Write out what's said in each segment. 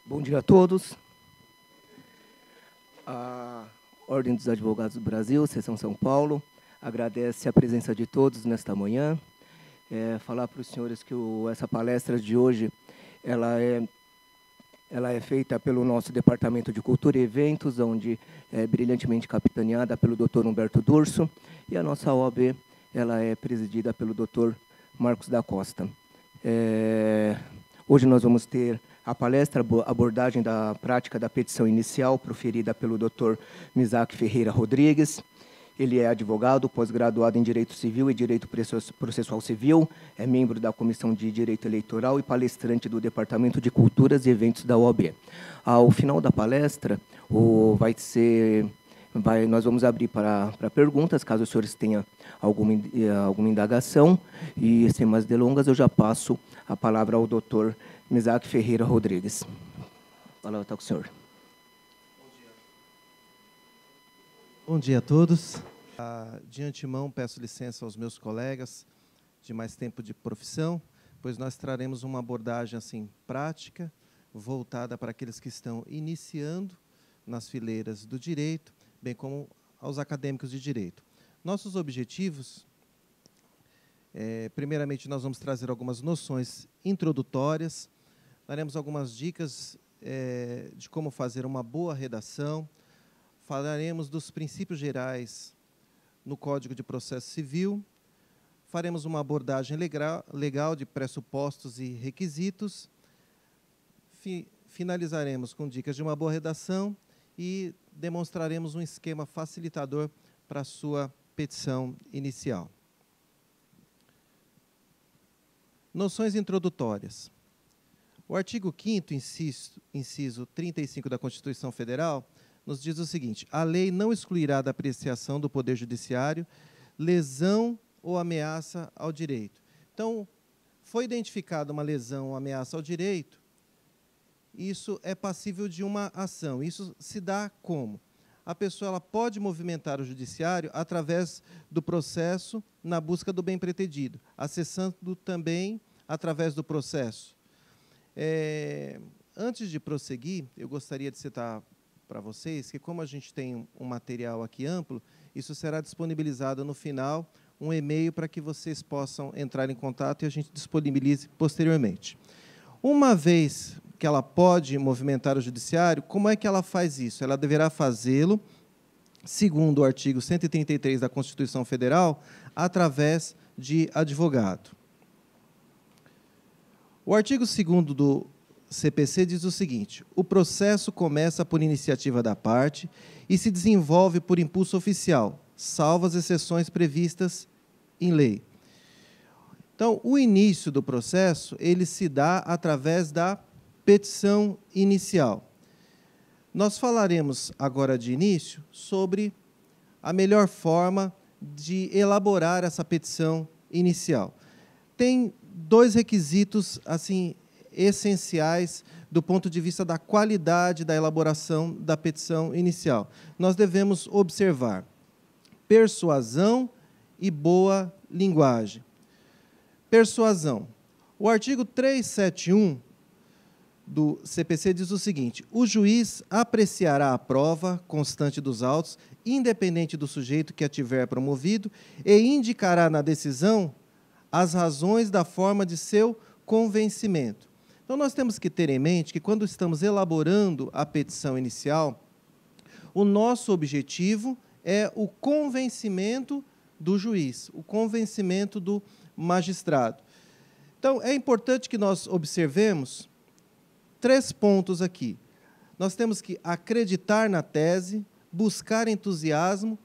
Bom dia a todos. A Ordem dos Advogados do Brasil, Seção São Paulo, agradece a presença de todos nesta manhã. Falar para os senhores que essa palestra de hoje ela é feita pelo nosso Departamento de Cultura e Eventos, onde é brilhantemente capitaneada pelo Dr. Humberto Durso, e a nossa OAB ela é presidida pelo Dr. Marcos da Costa. Hoje nós vamos ter a palestra abordagem da prática da petição inicial, proferida pelo Dr. Misak Ferreira Rodrigues. Ele é advogado, pós-graduado em Direito Civil e Direito Processual Civil, é membro da Comissão de Direito Eleitoral e palestrante do Departamento de Culturas e Eventos da OAB. Ao final da palestra, nós vamos abrir para perguntas, caso os senhores tenham alguma indagação. E, sem mais delongas, eu já passo a palavra ao Dr. Misak Ferreira Rodrigues. A palavra está com o senhor. Bom dia a todos. De antemão, peço licença aos meus colegas de mais tempo de profissão, pois nós traremos uma abordagem assim prática, voltada para aqueles que estão iniciando nas fileiras do direito, bem como aos acadêmicos de direito. Nossos objetivos, primeiramente, nós vamos trazer algumas noções introdutórias, daremos algumas dicas de como fazer uma boa redação, falaremos dos princípios gerais no Código de Processo Civil, faremos uma abordagem legal de pressupostos e requisitos, finalizaremos com dicas de uma boa redação e demonstraremos um esquema facilitador para a sua petição inicial. Noções introdutórias. O artigo 5º, inciso 35 da Constituição Federal, nos diz o seguinte: a lei não excluirá da apreciação do Poder Judiciário lesão ou ameaça ao direito. Então, foi identificada uma lesão ou ameaça ao direito, isso é passível de uma ação. Isso se dá como? A pessoa ela pode movimentar o judiciário através do processo na busca do bem pretendido, acessando também através do processo. Antes de prosseguir, eu gostaria de citar para vocês que, como a gente tem um material aqui amplo, isso será disponibilizado no final, um e-mail para que vocês possam entrar em contato e a gente disponibilize posteriormente. Uma vez que ela pode movimentar o judiciário, como é que ela faz isso? Ela deverá fazê-lo, segundo o artigo 133 da Constituição Federal, através de advogado. O artigo 2º do CPC diz o seguinte: o processo começa por iniciativa da parte e se desenvolve por impulso oficial, salvo as exceções previstas em lei. Então, o início do processo ele se dá através da petição inicial. Nós falaremos agora de início sobre a melhor forma de elaborar essa petição inicial. Tem dois requisitos assim essenciais do ponto de vista da qualidade da elaboração da petição inicial. Nós devemos observar persuasão e boa linguagem. Persuasão. O artigo 371 do CPC diz o seguinte: o juiz apreciará a prova constante dos autos, independente do sujeito que a tiver promovido, e indicará na decisão as razões da forma de seu convencimento. Então, nós temos que ter em mente que, quando estamos elaborando a petição inicial, o nosso objetivo é o convencimento do juiz, o convencimento do magistrado. Então, é importante que nós observemos 3 pontos aqui. Nós temos que acreditar na tese, buscar entusiasmo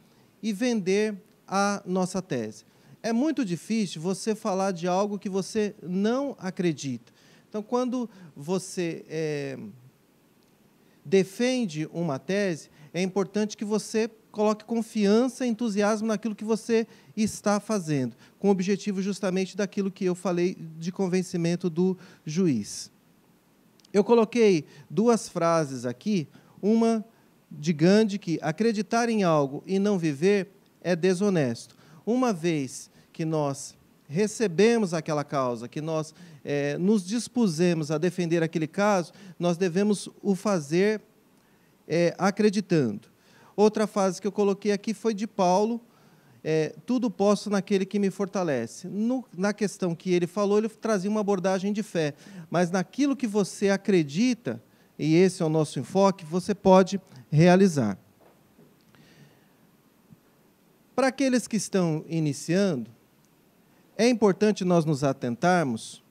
e vender a nossa tese. É muito difícil você falar de algo que você não acredita. Então, quando você defende uma tese, é importante que você coloque confiança e entusiasmo naquilo que você está fazendo, com o objetivo justamente daquilo que eu falei de convencimento do juiz. Eu coloquei 2 frases aqui, uma de Gandhi, que acreditar em algo e não viver é desonesto. Uma vez que nós recebemos aquela causa, que nós nos dispusemos a defender aquele caso, nós devemos o fazer acreditando. Outra frase que eu coloquei aqui foi de Paulo, tudo posso naquele que me fortalece. Na questão que ele falou, ele trazia uma abordagem de fé, mas naquilo que você acredita, e esse é o nosso enfoque, você pode realizar. Para aqueles que estão iniciando, é importante nós nos atentarmos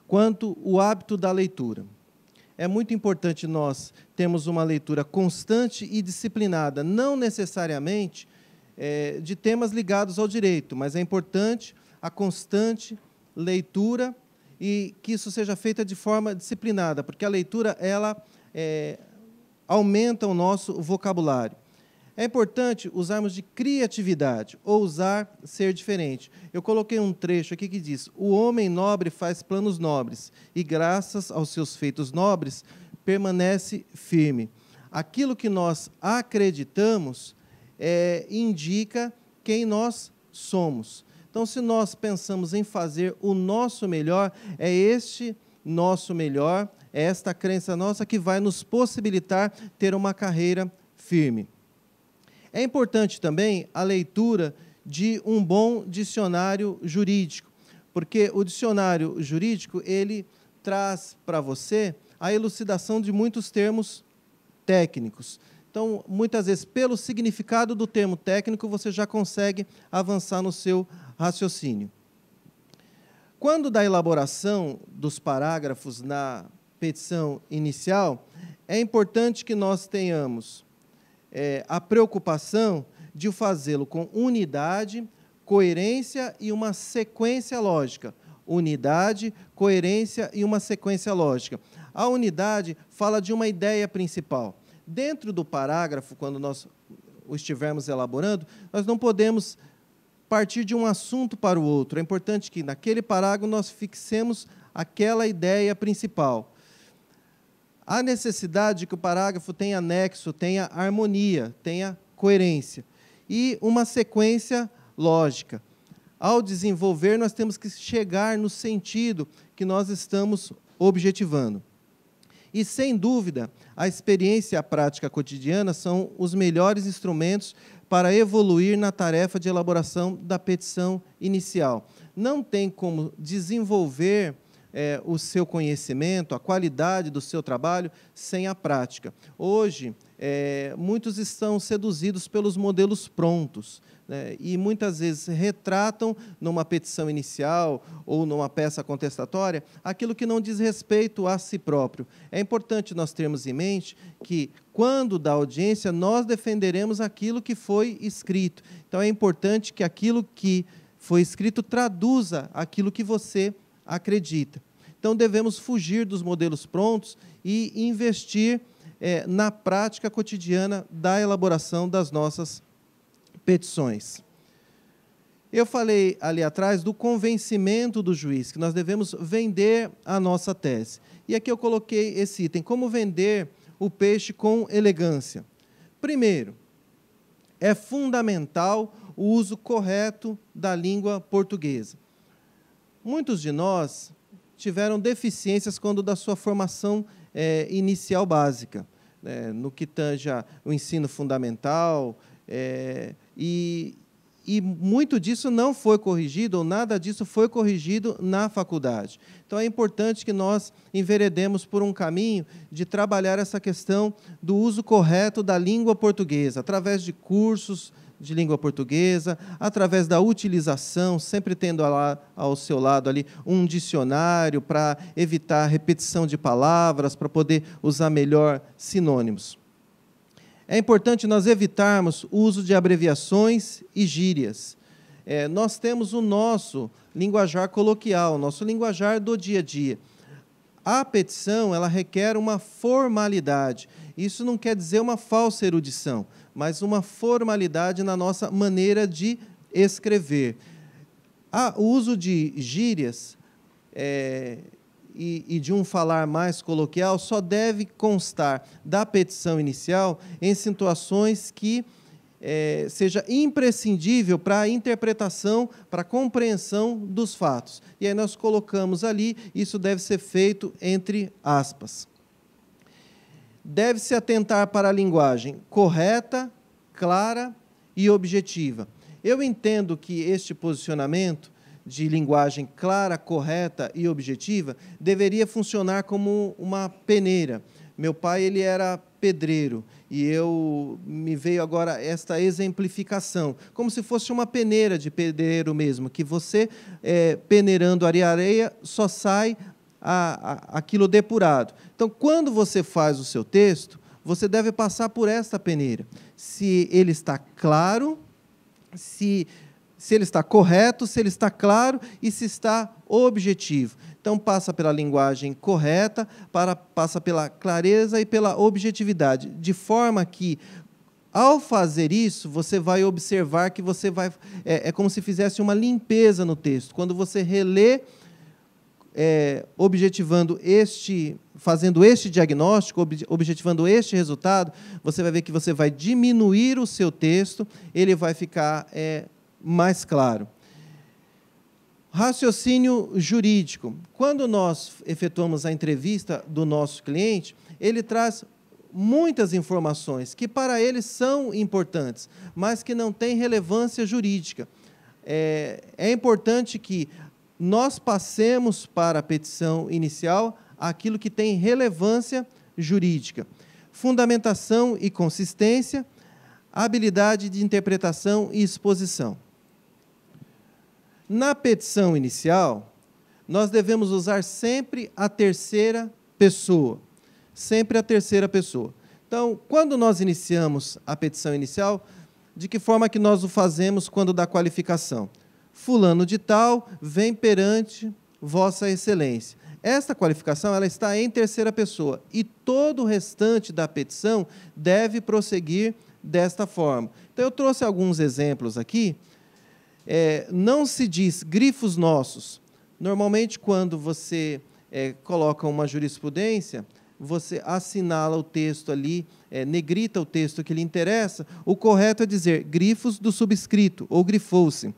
quanto ao hábito da leitura. É muito importante nós termos uma leitura constante e disciplinada, não necessariamente de temas ligados ao direito, mas é importante a constante leitura e que isso seja feita de forma disciplinada, porque a leitura ela aumenta o nosso vocabulário. É importante usarmos de criatividade, ousar ser diferente. Eu coloquei um trecho aqui que diz: o homem nobre faz planos nobres e, graças aos seus feitos nobres, permanece firme. Aquilo que nós acreditamos indica quem nós somos. Então, se nós pensamos em fazer o nosso melhor, é este nosso melhor, é esta crença nossa que vai nos possibilitar ter uma carreira firme. É importante também a leitura de um bom dicionário jurídico, porque o dicionário jurídico ele traz para você a elucidação de muitos termos técnicos. Então, muitas vezes, pelo significado do termo técnico, você já consegue avançar no seu raciocínio. Quando da elaboração dos parágrafos na petição inicial, é importante que nós tenhamos a preocupação de fazê-lo com unidade, coerência e uma sequência lógica. Unidade, coerência e uma sequência lógica. A unidade fala de uma ideia principal. Dentro do parágrafo, quando nós o estivermos elaborando, nós não podemos partir de um assunto para o outro. É importante que, naquele parágrafo, nós fixemos aquela ideia principal. Há necessidade de que o parágrafo tenha anexo, tenha harmonia, tenha coerência. E uma sequência lógica. Ao desenvolver, nós temos que chegar no sentido que nós estamos objetivando. E, sem dúvida, a experiência e a prática cotidiana são os melhores instrumentos para evoluir na tarefa de elaboração da petição inicial. Não tem como desenvolver o seu conhecimento, a qualidade do seu trabalho, sem a prática. Hoje, muitos estão seduzidos pelos modelos prontos, né, e muitas vezes retratam numa petição inicial ou numa peça contestatória aquilo que não diz respeito a si próprio. É importante nós termos em mente que, quando da audiência, nós defenderemos aquilo que foi escrito. Então, é importante que aquilo que foi escrito traduza aquilo que você acredita. Então, devemos fugir dos modelos prontos e investir na prática cotidiana da elaboração das nossas petições. Eu falei ali atrás do convencimento do juiz, que nós devemos vender a nossa tese. E aqui eu coloquei esse item: como vender o peixe com elegância. Primeiro, é fundamental o uso correto da língua portuguesa. Muitos de nós tiveram deficiências quando da sua formação inicial básica, no que tange o ensino fundamental, e muito disso não foi corrigido, ou nada disso foi corrigido na faculdade. Então, é importante que nós enveredemos por um caminho de trabalhar essa questão do uso correto da língua portuguesa, através de cursos de língua portuguesa, através da utilização, sempre tendo ao seu lado ali um dicionário para evitar a repetição de palavras, para poder usar melhor sinônimos. É importante nós evitarmos o uso de abreviações e gírias. Nós temos o nosso linguajar coloquial, o nosso linguajar do dia a dia. A petição ela requer uma formalidade. Isso não quer dizer uma falsa erudição, mas uma formalidade na nossa maneira de escrever. O uso de gírias e de um falar mais coloquial só deve constar da petição inicial em situações que seja imprescindível para a interpretação, para a compreensão dos fatos. E aí nós colocamos ali, isso deve ser feito entre aspas. Deve-se atentar para a linguagem correta, clara e objetiva. Eu entendo que este posicionamento de linguagem clara, correta e objetiva deveria funcionar como uma peneira. Meu pai, ele era pedreiro, e me veio agora esta exemplificação, como se fosse uma peneira de pedreiro mesmo, que você, peneirando areia, só sai aquilo depurado. Então, quando você faz o seu texto, você deve passar por esta peneira. Se ele está claro, se ele está correto, se ele está claro e se está objetivo. Então, passa pela linguagem correta, passa pela clareza e pela objetividade, de forma que, ao fazer isso, você vai observar que você vai... É como se fizesse uma limpeza no texto. Quando você relê, fazendo este diagnóstico, objetivando este resultado, você vai ver que você vai diminuir o seu texto, ele vai ficar mais claro. Raciocínio jurídico. Quando nós efetuamos a entrevista do nosso cliente, ele traz muitas informações que para ele são importantes, mas que não têm relevância jurídica. É importante que nós passemos para a petição inicial aquilo que tem relevância jurídica. Fundamentação e consistência, habilidade de interpretação e exposição. Na petição inicial, nós devemos usar sempre a terceira pessoa. Sempre a terceira pessoa. Então, quando nós iniciamos a petição inicial, de que forma que nós o fazemos quando dá qualificação? Fulano de tal vem perante Vossa Excelência. Esta qualificação ela está em terceira pessoa e todo o restante da petição deve prosseguir desta forma. Então, eu trouxe alguns exemplos aqui. Não se diz grifos nossos. Normalmente, quando você coloca uma jurisprudência, você assinala o texto ali, negrita o texto que lhe interessa, o correto é dizer grifos do subscrito, ou grifou-se.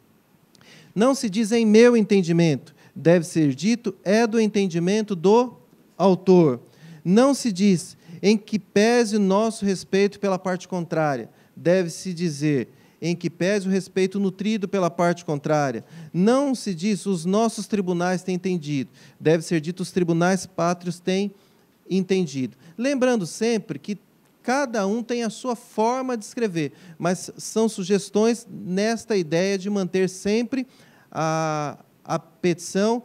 Não se diz em meu entendimento, deve ser dito do entendimento do autor. Não se diz em que pese o nosso respeito pela parte contrária, deve-se dizer em que pese o respeito nutrido pela parte contrária. Não se diz os nossos tribunais têm entendido, deve ser dito os tribunais pátrios têm entendido. Lembrando sempre que cada um tem a sua forma de escrever, mas são sugestões nesta ideia de manter sempre a petição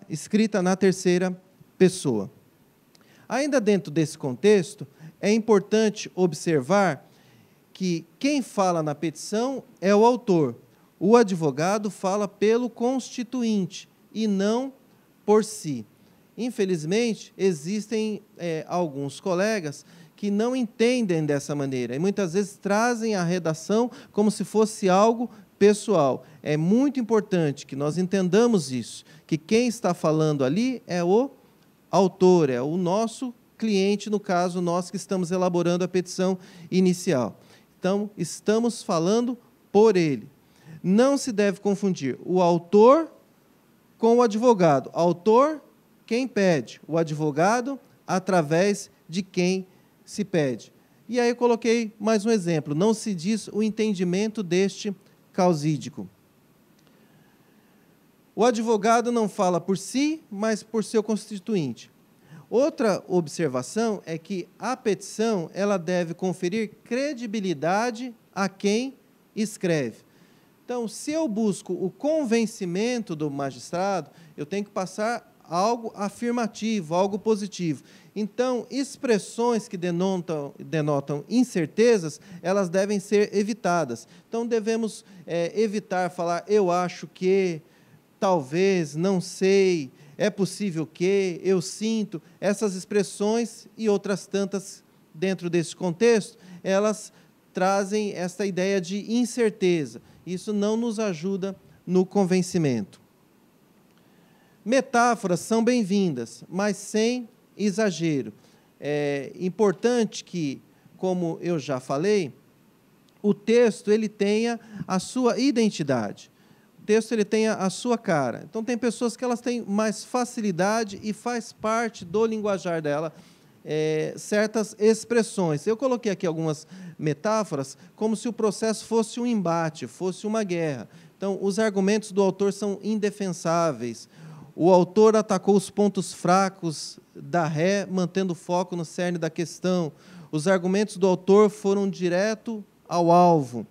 escrita na terceira pessoa. Ainda dentro desse contexto, é importante observar que quem fala na petição é o autor. O advogado fala pelo constituinte e não por si. Infelizmente, existem alguns colegas que não entendem dessa maneira e muitas vezes trazem a redação como se fosse algo pessoal. É muito importante que nós entendamos isso, que quem está falando ali é o autor, é o nosso cliente, no caso, nós que estamos elaborando a petição inicial. Então, estamos falando por ele. Não se deve confundir o autor com o advogado. Autor, quem pede. O advogado, através de quem se pede. E aí eu coloquei mais um exemplo. Não se diz o entendimento deste causídico. O advogado não fala por si, mas por seu constituinte. Outra observação é que a petição ela deve conferir credibilidade a quem escreve. Então, se eu busco o convencimento do magistrado, eu tenho que passar algo afirmativo, algo positivo. Então, expressões que denotam incertezas, elas devem ser evitadas. Então, devemos evitar falar eu acho que, talvez, não sei, é possível que, eu sinto. Essas expressões e outras tantas dentro desse contexto, elas trazem essa ideia de incerteza. Isso não nos ajuda no convencimento. Metáforas são bem-vindas, mas sem exagero. É importante que, como eu já falei, o texto ele tenha a sua identidade. O texto ele tenha a sua cara. Então, tem pessoas que elas têm mais facilidade e faz parte do linguajar dela certas expressões. Eu coloquei aqui algumas metáforas como se o processo fosse um embate, fosse uma guerra. Então, os argumentos do autor são indefensáveis. O autor atacou os pontos fracos da ré, mantendo o foco no cerne da questão. Os argumentos do autor foram direto ao alvo.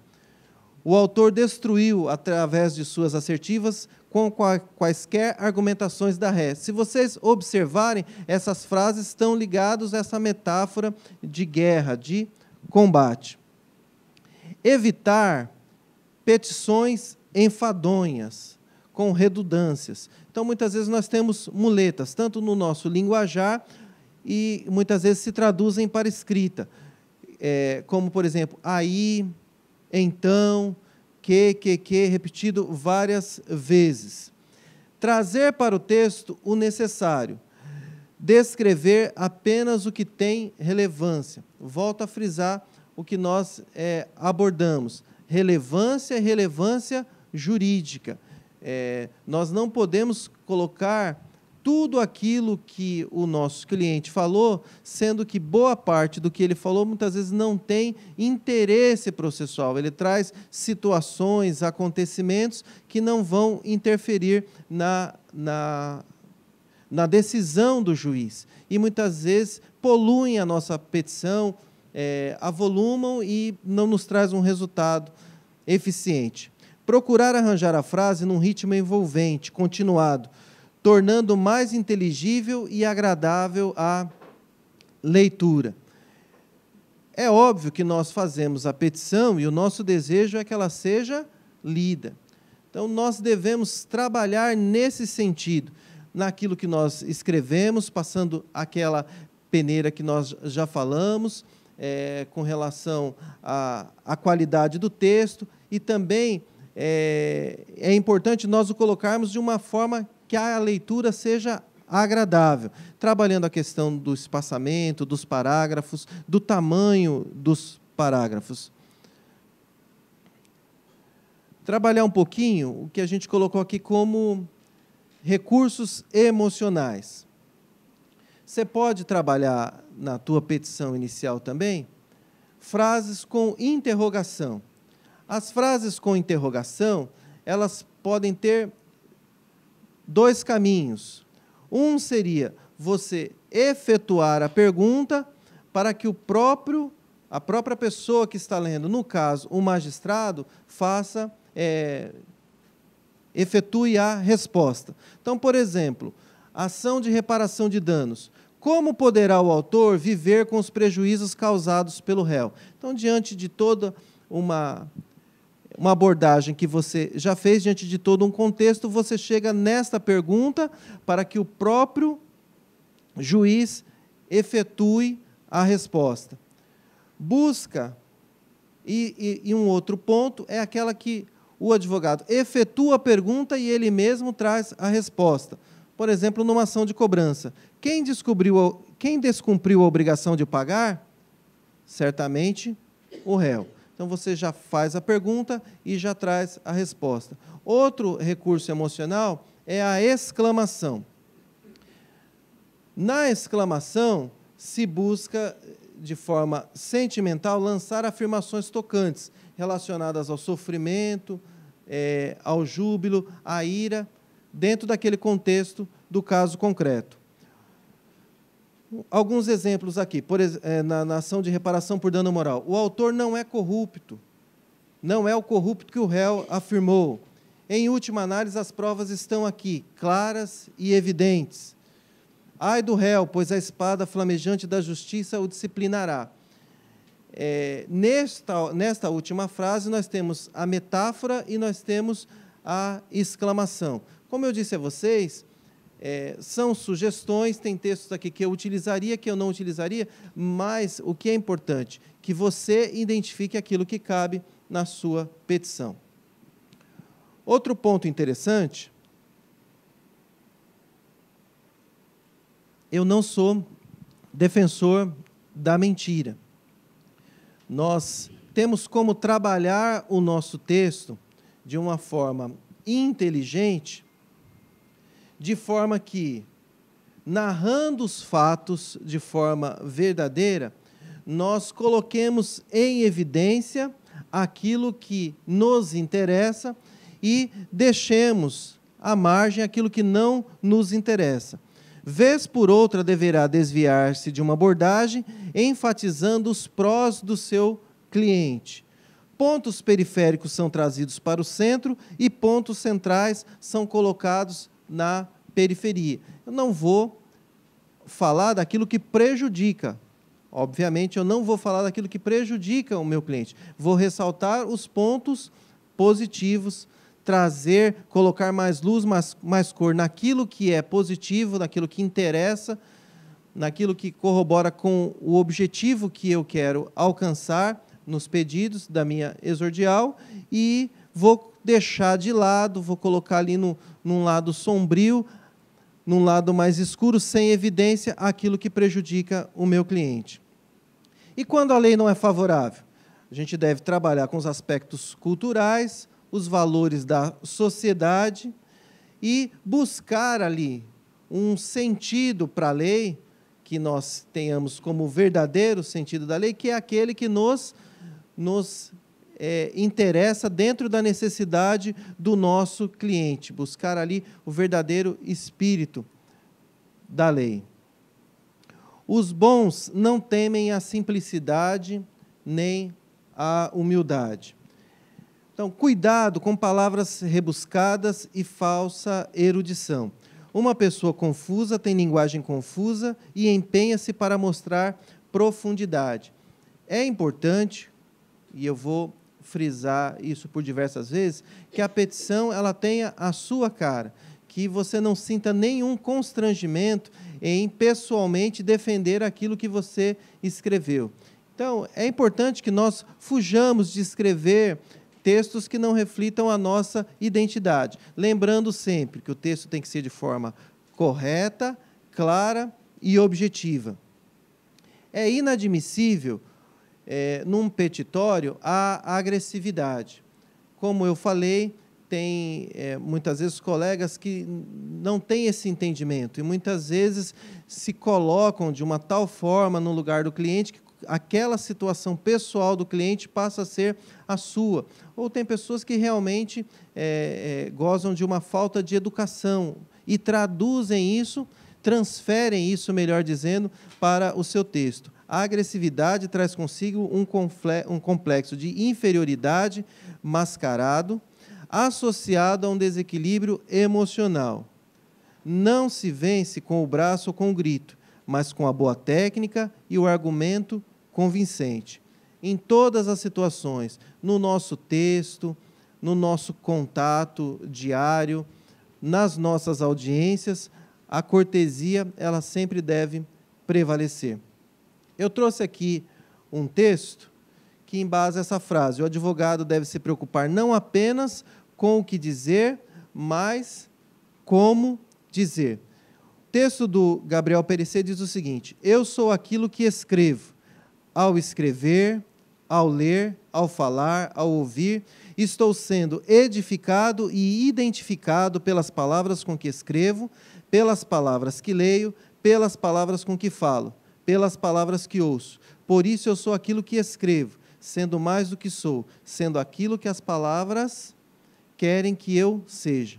O autor destruiu, através de suas assertivas, com quaisquer argumentações da ré. Se vocês observarem, essas frases estão ligadas a essa metáfora de guerra, de combate. Evitar petições enfadonhas, com redundâncias. Então, muitas vezes, nós temos muletas, tanto no nosso linguajar, e muitas vezes se traduzem para escrita. Como, por exemplo, aí, então, que, repetido várias vezes. Trazer para o texto o necessário. Descrever apenas o que tem relevância. Volto a frisar o que nós abordamos. Relevância jurídica. Nós não podemos colocar tudo aquilo que o nosso cliente falou, sendo que boa parte do que ele falou muitas vezes não tem interesse processual. Ele traz situações, acontecimentos que não vão interferir na decisão do juiz. E muitas vezes poluem a nossa petição, avolumam e não nos traz um resultado eficiente. Procurar arranjar a frase num ritmo envolvente, continuado, tornando mais inteligível e agradável a leitura. É óbvio que nós fazemos a petição e o nosso desejo é que ela seja lida. Então, nós devemos trabalhar nesse sentido, naquilo que nós escrevemos, passando aquela peneira que nós já falamos, com relação à qualidade do texto, e também é importante nós o colocarmos de uma forma que a leitura seja agradável, trabalhando a questão do espaçamento, dos parágrafos, do tamanho dos parágrafos. Trabalhar um pouquinho o que a gente colocou aqui como recursos emocionais. Você pode trabalhar na tua petição inicial também frases com interrogação. As frases com interrogação, elas podem ter dois caminhos. Um seria você efetuar a pergunta para que a própria pessoa que está lendo, no caso, o magistrado, efetue a resposta. Então, por exemplo, ação de reparação de danos. Como poderá o autor viver com os prejuízos causados pelo réu? Então, diante de toda uma abordagem que você já fez, diante de todo um contexto, você chega nesta pergunta para que o próprio juiz efetue a resposta. Busca, e um outro ponto, é aquela que o advogado efetua a pergunta e ele mesmo traz a resposta. Por exemplo, numa ação de cobrança. Quem descumpriu a obrigação de pagar? Certamente o réu. Então, você já faz a pergunta e já traz a resposta. Outro recurso emocional é a exclamação. Na exclamação, se busca, de forma sentimental, lançar afirmações tocantes, relacionadas ao sofrimento, ao júbilo, à ira, dentro daquele contexto do caso concreto. Alguns exemplos aqui, na ação de reparação por dano moral. O autor não é corrupto, não é o corrupto que o réu afirmou. Em última análise, as provas estão aqui, claras e evidentes. Ai do réu, pois a espada flamejante da justiça o disciplinará. Nesta última frase, nós temos a metáfora e nós temos a exclamação. Como eu disse a vocês, são sugestões, tem textos aqui que eu utilizaria, que eu não utilizaria, mas o que é importante? Que você identifique aquilo que cabe na sua petição. Outro ponto interessante, eu não sou defensor da mentira. Nós temos como trabalhar o nosso texto de uma forma inteligente, de forma que, narrando os fatos de forma verdadeira, nós coloquemos em evidência aquilo que nos interessa e deixemos à margem aquilo que não nos interessa. Vez por outra deverá desviar-se de uma abordagem, enfatizando os prós do seu cliente. Pontos periféricos são trazidos para o centro e pontos centrais são colocados na periferia. Eu não vou falar daquilo que prejudica. Obviamente, eu não vou falar daquilo que prejudica o meu cliente. Vou ressaltar os pontos positivos, colocar mais luz, mais cor naquilo que é positivo, naquilo que interessa, naquilo que corrobora com o objetivo que eu quero alcançar nos pedidos da minha exordial, e vou deixar de lado, vou colocar ali num lado sombrio, num lado mais escuro, sem evidência, aquilo que prejudica o meu cliente. E quando a lei não é favorável? A gente deve trabalhar com os aspectos culturais, os valores da sociedade e buscar ali um sentido para a lei, que nós tenhamos como verdadeiro sentido da lei, que é aquele que nos interessa dentro da necessidade do nosso cliente, buscar ali o verdadeiro espírito da lei. Os bons não temem a simplicidade nem a humildade. Então, cuidado com palavras rebuscadas e falsa erudição. Uma pessoa confusa tem linguagem confusa e empenha-se para mostrar profundidade. É importante, e eu vou frisar isso por diversas vezes, que a petição ela tenha a sua cara, que você não sinta nenhum constrangimento em pessoalmente defender aquilo que você escreveu. Então, é importante que nós fujamos de escrever textos que não reflitam a nossa identidade. Lembrando sempre que o texto tem que ser de forma correta, clara e objetiva. É inadmissível, num petitório, a agressividade. Como eu falei, tem muitas vezes colegas que não têm esse entendimento e muitas vezes se colocam de uma tal forma no lugar do cliente que aquela situação pessoal do cliente passa a ser a sua. Ou tem pessoas que realmente gozam de uma falta de educação e traduzem isso, transferem isso, melhor dizendo, para o seu texto. A agressividade traz consigo um complexo de inferioridade mascarado, associado a um desequilíbrio emocional. Não se vence com o braço ou com o grito, mas com a boa técnica e o argumento convincente. Em todas as situações, no nosso texto, no nosso contato diário, nas nossas audiências, a cortesia ela sempre deve prevalecer. Eu trouxe aqui um texto que embasa essa frase: o advogado deve se preocupar não apenas com o que dizer, mas como dizer. O texto do Gabriel Perecet diz o seguinte: eu sou aquilo que escrevo. Ao escrever, ao ler, ao falar, ao ouvir, estou sendo edificado e identificado pelas palavras com que escrevo, pelas palavras que leio, pelas palavras com que falo, pelas palavras que ouço. Por isso eu sou aquilo que escrevo, sendo mais do que sou, sendo aquilo que as palavras querem que eu seja.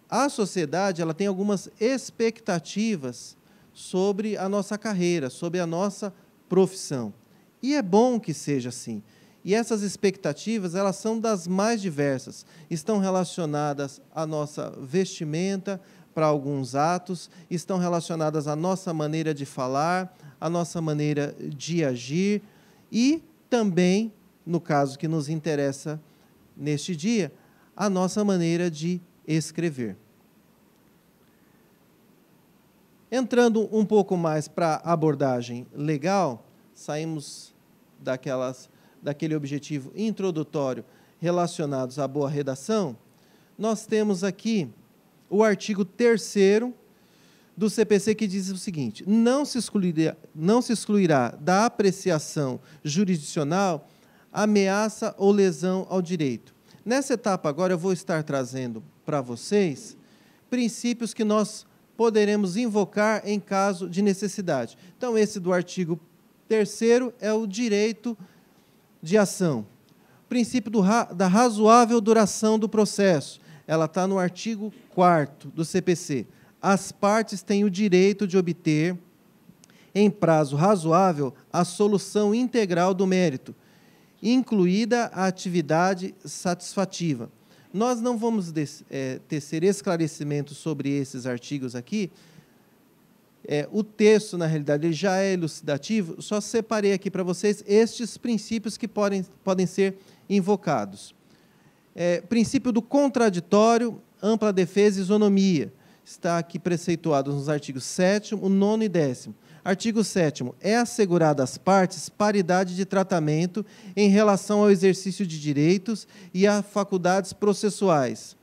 A sociedade ela tem algumas expectativas sobre a nossa carreira, sobre a nossa profissão. E é bom que seja assim. E essas expectativas, elas são das mais diversas. Estão relacionadas à nossa vestimenta, para alguns atos, estão relacionadas à nossa maneira de falar, à nossa maneira de agir e também, no caso que nos interessa neste dia, a nossa maneira de escrever. Entrando um pouco mais para a abordagem legal, saímos daquele objetivo introdutório relacionados à boa redação, nós temos aqui o artigo 3º do CPC que diz o seguinte: não se excluirá da apreciação jurisdicional ameaça ou lesão ao direito. Nessa etapa agora eu vou estar trazendo para vocês princípios que nós poderemos invocar em caso de necessidade. Então, esse do artigo 3º é o direito de ação. Princípio da razoável duração do processo. Ela está no artigo 4º do CPC. As partes têm o direito de obter, em prazo razoável, a solução integral do mérito, incluída a atividade satisfativa. Nós não vamos tecer esclarecimentos sobre esses artigos aqui. O texto, na realidade, ele já é elucidativo, só separei aqui para vocês estes princípios que podem ser invocados. Princípio do contraditório, ampla defesa e isonomia. Está aqui preceituado nos artigos 7º, 9º e 10º. Artigo 7º. É assegurada às partes paridade de tratamento em relação ao exercício de direitos e a faculdades processuais,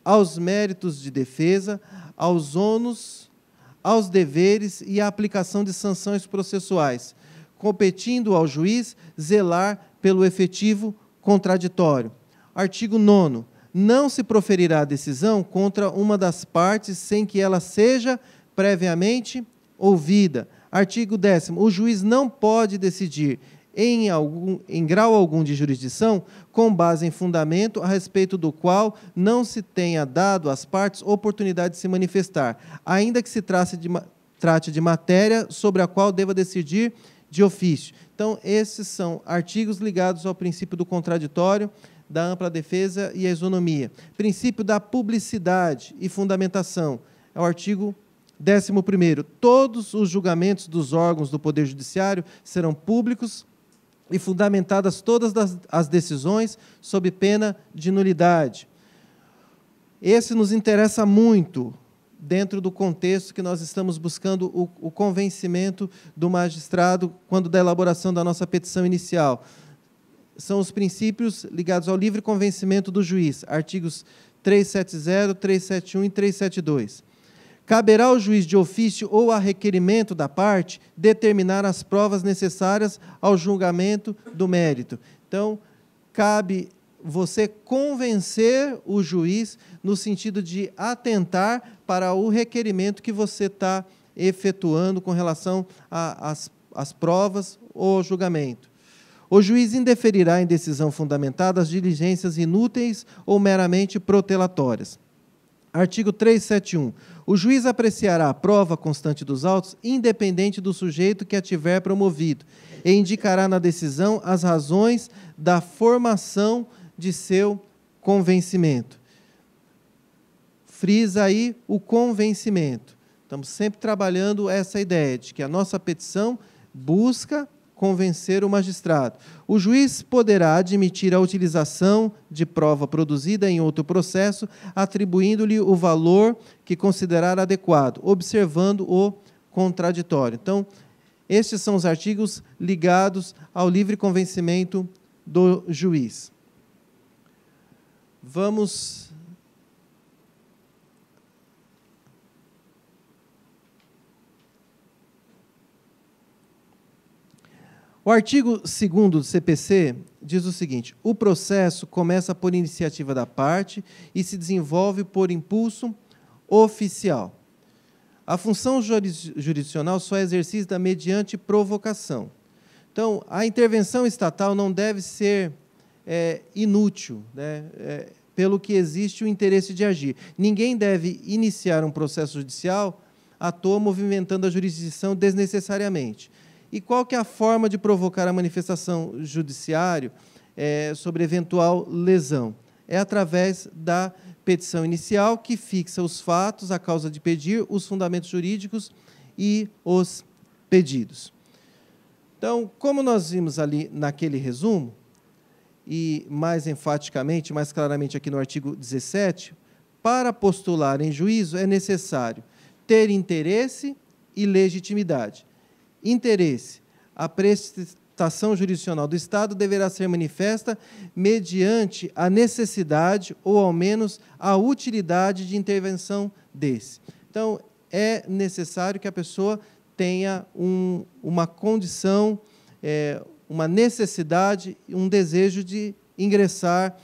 aos méritos de defesa, aos ônus, aos deveres e à aplicação de sanções processuais, competindo ao juiz zelar pelo efetivo contraditório. Artigo 9º. Não se proferirá decisão contra uma das partes sem que ela seja previamente ouvida. Artigo 10º. O juiz não pode decidir em grau algum de jurisdição com base em fundamento a respeito do qual não se tenha dado às partes oportunidade de se manifestar, ainda que se trate de matéria sobre a qual deva decidir de ofício. Então, esses são artigos ligados ao princípio do contraditório, da ampla defesa e a isonomia. Princípio da publicidade e fundamentação. É o artigo 11º. Todos os julgamentos dos órgãos do Poder Judiciário serão públicos e fundamentadas todas as decisões sob pena de nulidade. Esse nos interessa muito dentro do contexto que nós estamos buscando o convencimento do magistrado quando da elaboração da nossa petição inicial. São os princípios ligados ao livre convencimento do juiz, artigos 370, 371 e 372. Caberá ao juiz de ofício ou a requerimento da parte determinar as provas necessárias ao julgamento do mérito. Então, cabe você convencer o juiz no sentido de atentar para o requerimento que você está efetuando com relação às provas ou ao julgamento. O juiz indeferirá em decisão fundamentada as diligências inúteis ou meramente protelatórias. Artigo 371. O juiz apreciará a prova constante dos autos, independente do sujeito que a tiver promovido, e indicará na decisão as razões da formação de seu convencimento. Frisa aí o convencimento. Estamos sempre trabalhando essa ideia de que a nossa petição busca convencer o magistrado. O juiz poderá admitir a utilização de prova produzida em outro processo, atribuindo-lhe o valor que considerar adequado, observando o contraditório. Então, estes são os artigos ligados ao livre convencimento do juiz. Vamos O artigo 2º do CPC diz o seguinte: o processo começa por iniciativa da parte e se desenvolve por impulso oficial. A função jurisdicional só é exercida mediante provocação. Então, a intervenção estatal não deve ser inútil, né? Pelo que existe o interesse de agir. Ninguém deve iniciar um processo judicial à toa, movimentando a jurisdição desnecessariamente. E qual que é a forma de provocar a manifestação judiciária sobre eventual lesão? É através da petição inicial, que fixa os fatos, a causa de pedir, os fundamentos jurídicos e os pedidos. Então, como nós vimos ali naquele resumo, e mais enfaticamente, mais claramente aqui no artigo 17, para postular em juízo é necessário ter interesse e legitimidade. Interesse. A prestação jurisdicional do Estado deverá ser manifesta mediante a necessidade ou, ao menos, a utilidade de intervenção desse. Então, é necessário que a pessoa tenha uma condição, uma necessidade, um desejo de ingressar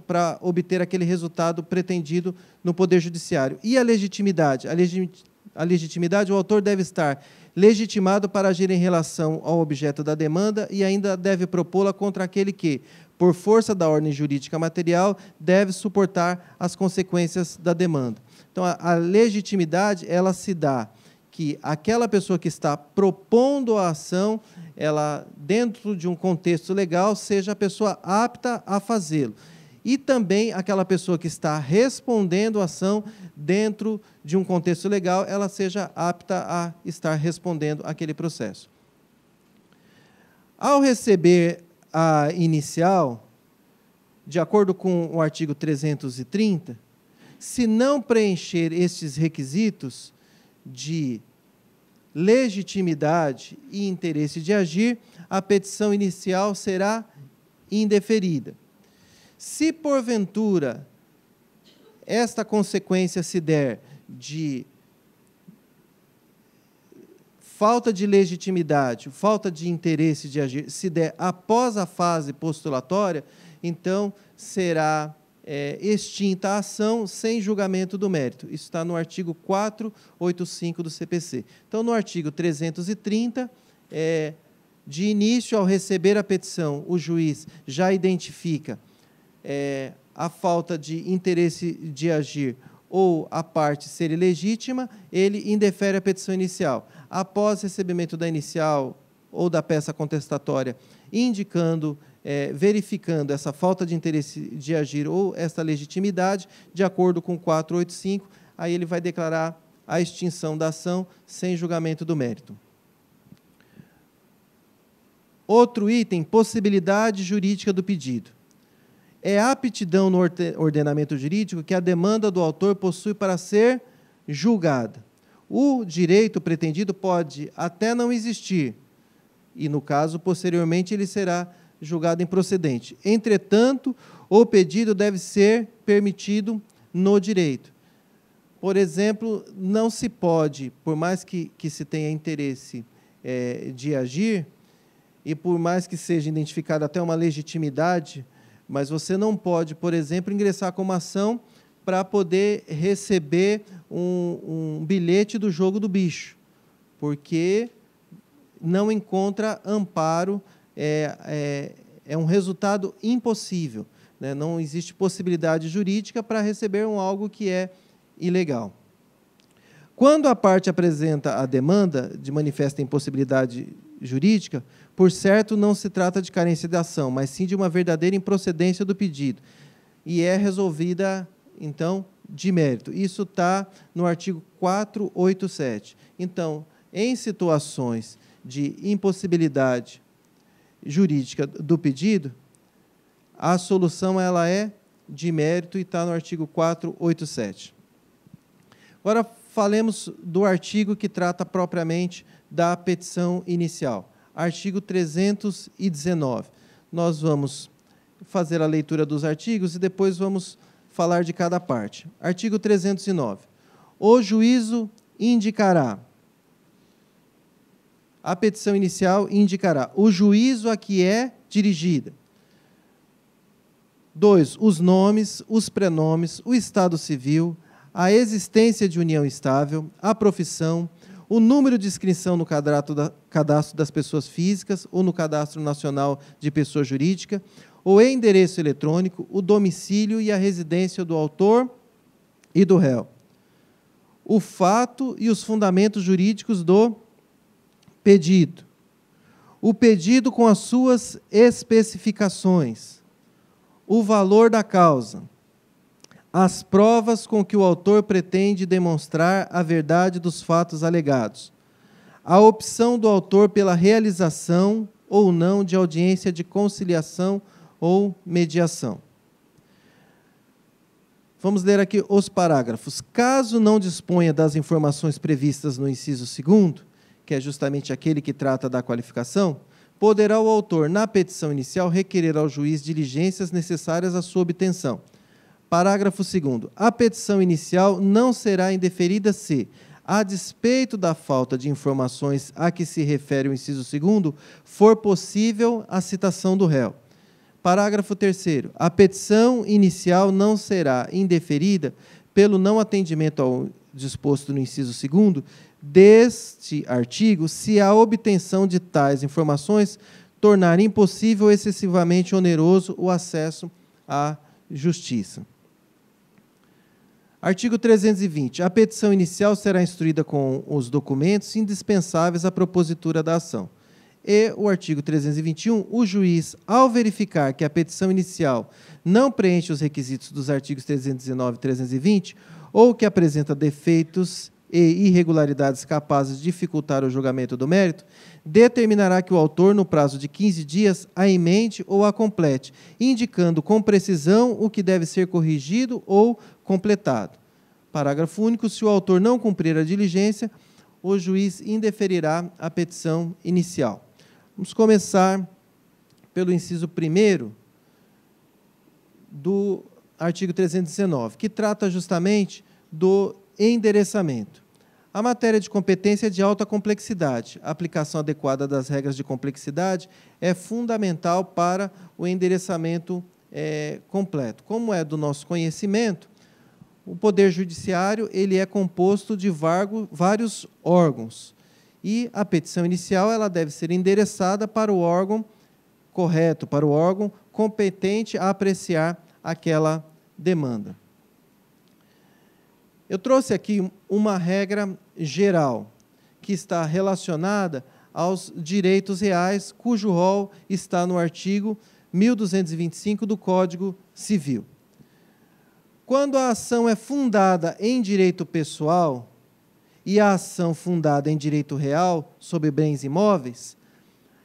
para obter aquele resultado pretendido no Poder Judiciário. E a legitimidade? A legitimidade, o autor deve estar legitimado para agir em relação ao objeto da demanda e ainda deve propô-la contra aquele que, por força da ordem jurídica material, deve suportar as consequências da demanda. Então, a legitimidade, ela se dá que aquela pessoa que está propondo a ação, ela, dentro de um contexto legal, seja a pessoa apta a fazê-lo. E também aquela pessoa que está respondendo a ação, dentro de um contexto legal, ela seja apta a estar respondendo aquele processo. Ao receber a inicial, de acordo com o artigo 330, se não preencher estes requisitos de legitimidade e interesse de agir, a petição inicial será indeferida. Se, porventura, esta consequência se der de falta de legitimidade, falta de interesse de agir, se der após a fase postulatória, então será extinta a ação sem julgamento do mérito. Isso está no artigo 485 do CPC. Então, no artigo 330, de início, ao receber a petição, o juiz já identifica a falta de interesse de agir ou a parte ser ilegítima, ele indefere a petição inicial. Após recebimento da inicial ou da peça contestatória, indicando, verificando essa falta de interesse de agir ou esta legitimidade, de acordo com 485, aí ele vai declarar a extinção da ação sem julgamento do mérito. Outro item, possibilidade jurídica do pedido. É a aptidão no ordenamento jurídico que a demanda do autor possui para ser julgada. O direito pretendido pode até não existir, e, no caso, posteriormente, ele será julgado improcedente. Entretanto, o pedido deve ser permitido no direito. Por exemplo, não se pode, por mais que se tenha interesse de agir, e por mais que seja identificada até uma legitimidade, mas você não pode, por exemplo, ingressar com uma ação para poder receber um bilhete do jogo do bicho, porque não encontra amparo, é um resultado impossível, né? Não existe possibilidade jurídica para receber algo que é ilegal. Quando a parte apresenta a demanda de manifesta impossibilidade jurídica, por certo, não se trata de carência de ação, mas sim de uma verdadeira improcedência do pedido, e é resolvida, então, de mérito. Isso está no artigo 487. Então, em situações de impossibilidade jurídica do pedido, a solução ela é de mérito e está no artigo 487. Agora, falemos do artigo que trata propriamente da petição inicial. Artigo 319. Nós vamos fazer a leitura dos artigos e depois vamos falar de cada parte. Artigo 309. O juízo indicará. A petição inicial indicará o juízo a que é dirigida. 2. Os nomes, os prenomes, o estado civil, a existência de união estável, a profissão, o número de inscrição no cadastro das pessoas físicas ou no Cadastro Nacional de Pessoa Jurídica, o endereço eletrônico, o domicílio e a residência do autor e do réu. O fato e os fundamentos jurídicos do pedido. O pedido com as suas especificações. O valor da causa. As provas com que o autor pretende demonstrar a verdade dos fatos alegados. A opção do autor pela realização ou não de audiência de conciliação ou mediação. Vamos ler aqui os parágrafos. Caso não disponha das informações previstas no inciso 2º, que é justamente aquele que trata da qualificação, poderá o autor, na petição inicial, requerer ao juiz diligências necessárias à sua obtenção. Parágrafo 2º. A petição inicial não será indeferida se a despeito da falta de informações a que se refere o inciso 2º, for possível a citação do réu. Parágrafo 3º. A petição inicial não será indeferida pelo não atendimento ao disposto no inciso 2º deste artigo, se a obtenção de tais informações tornar impossível ou excessivamente oneroso o acesso à justiça. Artigo 320. A petição inicial será instruída com os documentos indispensáveis à propositura da ação. E o artigo 321. O juiz, ao verificar que a petição inicial não preenche os requisitos dos artigos 319 e 320, ou que apresenta defeitos e irregularidades capazes de dificultar o julgamento do mérito, determinará que o autor, no prazo de 15 dias, a emende ou a complete, indicando com precisão o que deve ser corrigido ou completado. Parágrafo único. Se o autor não cumprir a diligência, o juiz indeferirá a petição inicial. Vamos começar pelo inciso 1º do artigo 319, que trata justamente do endereçamento. A matéria de competência é de alta complexidade. A aplicação adequada das regras de complexidade é fundamental para o endereçamento completo. Como é do nosso conhecimento, o Poder Judiciário ele é composto de vários órgãos. E a petição inicial ela deve ser endereçada para o órgão correto, para o órgão competente a apreciar aquela demanda. Eu trouxe aqui uma regra geral, que está relacionada aos direitos reais, cujo rol está no artigo 1225 do Código Civil. Quando a ação é fundada em direito pessoal e a ação fundada em direito real sobre bens imóveis,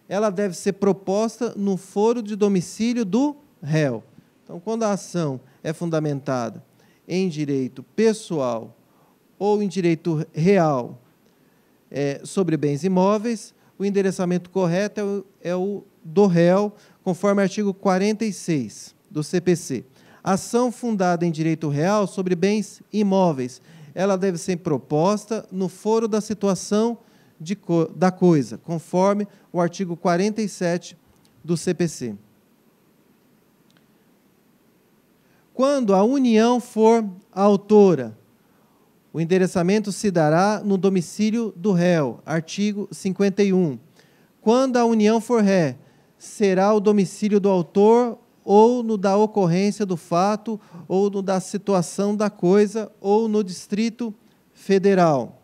ela deve ser proposta no foro de domicílio do réu. Então, quando a ação é fundamentada em direito pessoal ou em direito real sobre bens imóveis, o endereçamento correto é o do réu, conforme o artigo 46 do CPC. Ação fundada em direito real sobre bens imóveis, ela deve ser proposta no foro da situação da coisa, conforme o artigo 47 do CPC. Quando a união for autora, o endereçamento se dará no domicílio do réu, artigo 51. Quando a união for ré, será o domicílio do autor ou no da ocorrência do fato, ou no da situação da coisa, ou no Distrito Federal.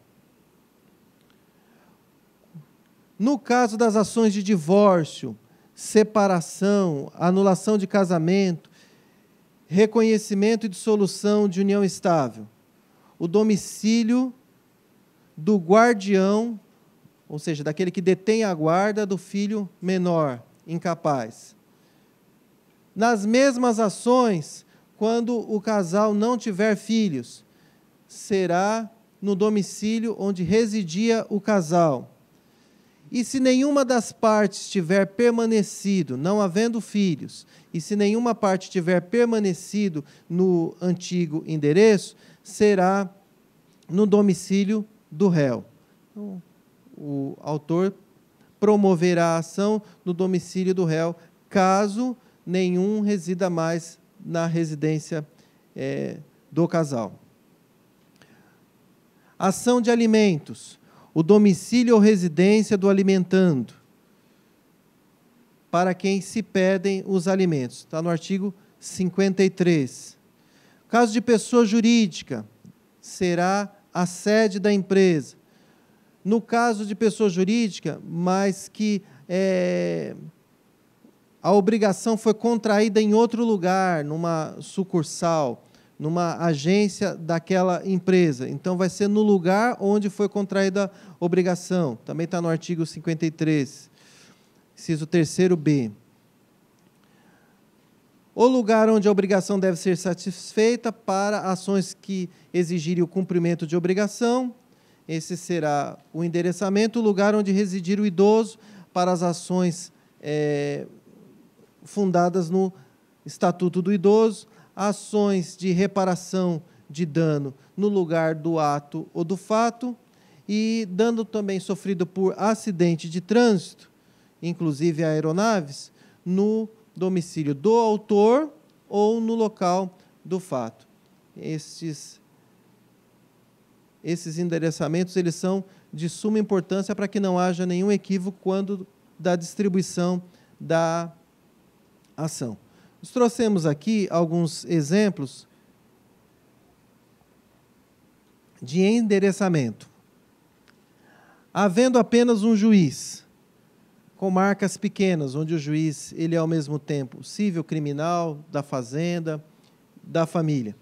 No caso das ações de divórcio, separação, anulação de casamento, reconhecimento e dissolução de união estável, o domicílio do guardião, ou seja, daquele que detém a guarda do filho menor, incapaz. Nas mesmas ações, quando o casal não tiver filhos, será no domicílio onde residia o casal. E se nenhuma das partes tiver permanecido, não havendo filhos, e se nenhuma parte tiver permanecido no antigo endereço, será no domicílio do réu. Então, o autor promoverá a ação no domicílio do réu, caso nenhum resida mais na residência do casal. Ação de alimentos. O domicílio ou residência do alimentando, para quem se pedem os alimentos. Está no artigo 53. Caso de pessoa jurídica, será a sede da empresa. No caso de pessoa jurídica, mas que a obrigação foi contraída em outro lugar, numa sucursal, numa agência daquela empresa. Então, vai ser no lugar onde foi contraída a obrigação. Também está no artigo 53, inciso 3º-B. O lugar onde a obrigação deve ser satisfeita para ações que exigirem o cumprimento de obrigação. Esse será o endereçamento. O lugar onde residir o idoso para as ações fundadas no Estatuto do Idoso. Ações de reparação de dano no lugar do ato ou do fato, e dano também sofrido por acidente de trânsito, inclusive aeronaves, no domicílio do autor ou no local do fato. Esses endereçamentos eles são de suma importância para que não haja nenhum equívoco quando da distribuição da ação. Nós trouxemos aqui alguns exemplos de endereçamento. Havendo apenas um juiz, comarcas pequenas, onde o juiz ele é ao mesmo tempo civil, criminal, da fazenda, da família.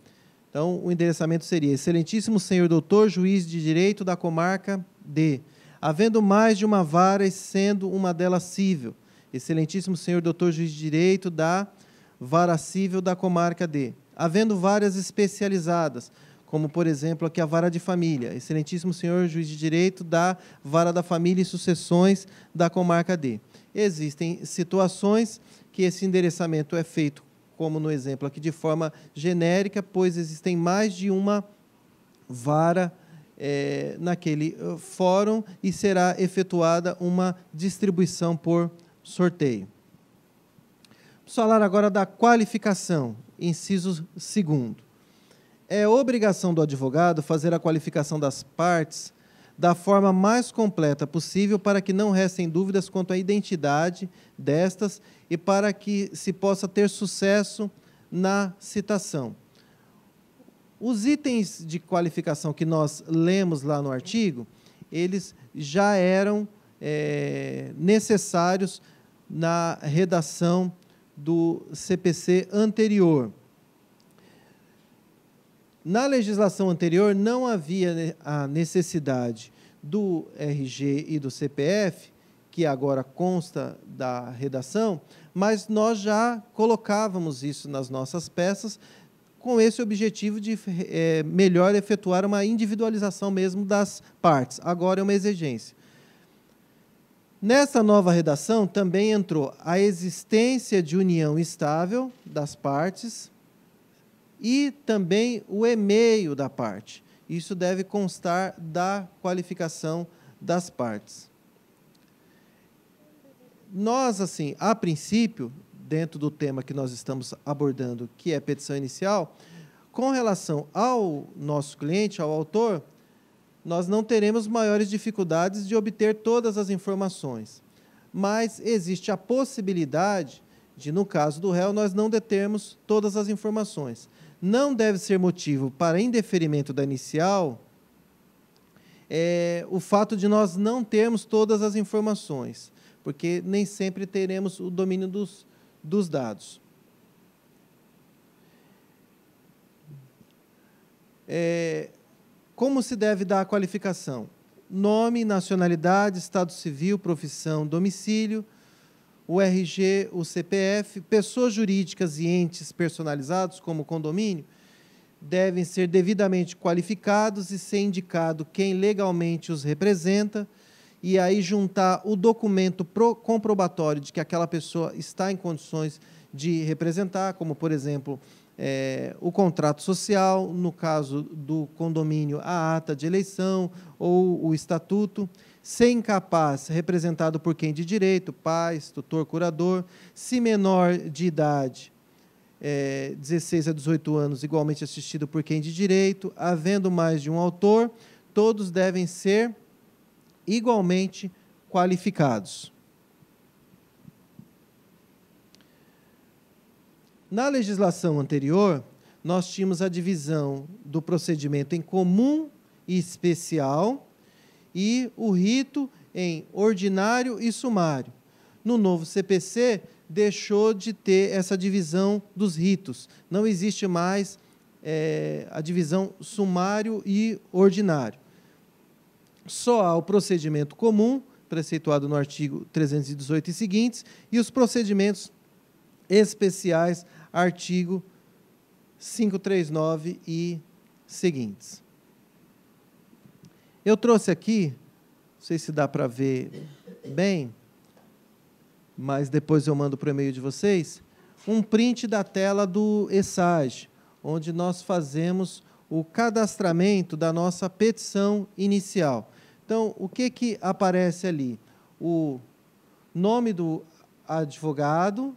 Então, o endereçamento seria: Excelentíssimo senhor doutor, juiz de direito da comarca D, havendo mais de uma vara e sendo uma delas cível. Excelentíssimo senhor doutor, juiz de direito da vara cível da comarca D, havendo várias especializadas, como, por exemplo, aqui a vara de família. Excelentíssimo senhor juiz de direito da vara da família e sucessões da comarca D. Existem situações que esse endereçamento é feito, como no exemplo aqui, de forma genérica, pois existem mais de uma vara naquele fórum e será efetuada uma distribuição por sorteio. Vamos falar agora da qualificação, inciso 2º. É obrigação do advogado fazer a qualificação das partes da forma mais completa possível para que não restem dúvidas quanto à identidade destas e para que se possa ter sucesso na citação. Os itens de qualificação que nós lemos lá no artigo, eles já eram necessários na redação do CPC anterior. Na legislação anterior, não havia a necessidade do RG e do CPF, que agora consta da redação, mas nós já colocávamos isso nas nossas peças com esse objetivo de melhor efetuar uma individualização mesmo das partes. Agora é uma exigência. Nessa nova redação também entrou a existência de união estável das partes, e também o e-mail da parte. Isso deve constar da qualificação das partes. Nós, assim, a princípio, dentro do tema que nós estamos abordando, que é petição inicial, com relação ao nosso cliente, ao autor, nós não teremos maiores dificuldades de obter todas as informações. Mas existe a possibilidade de, no caso do réu, nós não determos todas as informações. Não deve ser motivo para indeferimento da inicial o fato de nós não termos todas as informações, porque nem sempre teremos o domínio dos dados. Como se deve dar a qualificação? Nome, nacionalidade, estado civil, profissão, domicílio, o RG, o CPF, pessoas jurídicas e entes personalizados, como condomínio, devem ser devidamente qualificados e ser indicado quem legalmente os representa, e aí juntar o documento comprobatório de que aquela pessoa está em condições de representar, como, por exemplo, o contrato social, no caso do condomínio, a ata de eleição ou o estatuto. Se incapaz, representado por quem de direito, pais, tutor, curador. Se menor de idade, 16 a 18 anos, igualmente assistido por quem de direito. Havendo mais de um autor, todos devem ser igualmente qualificados. Na legislação anterior, nós tínhamos a divisão do procedimento em comum e especial, e o rito em ordinário e sumário. No novo CPC, deixou de ter essa divisão dos ritos. Não existe mais a divisão sumário e ordinário. Só há o procedimento comum, preceituado no artigo 318 e seguintes, e os procedimentos especiais, artigo 539 e seguintes. Eu trouxe aqui, não sei se dá para ver bem, mas depois eu mando para o e-mail de vocês, um print da tela do ESAG, onde nós fazemos o cadastramento da nossa petição inicial. Então, o que aparece ali? O nome do advogado,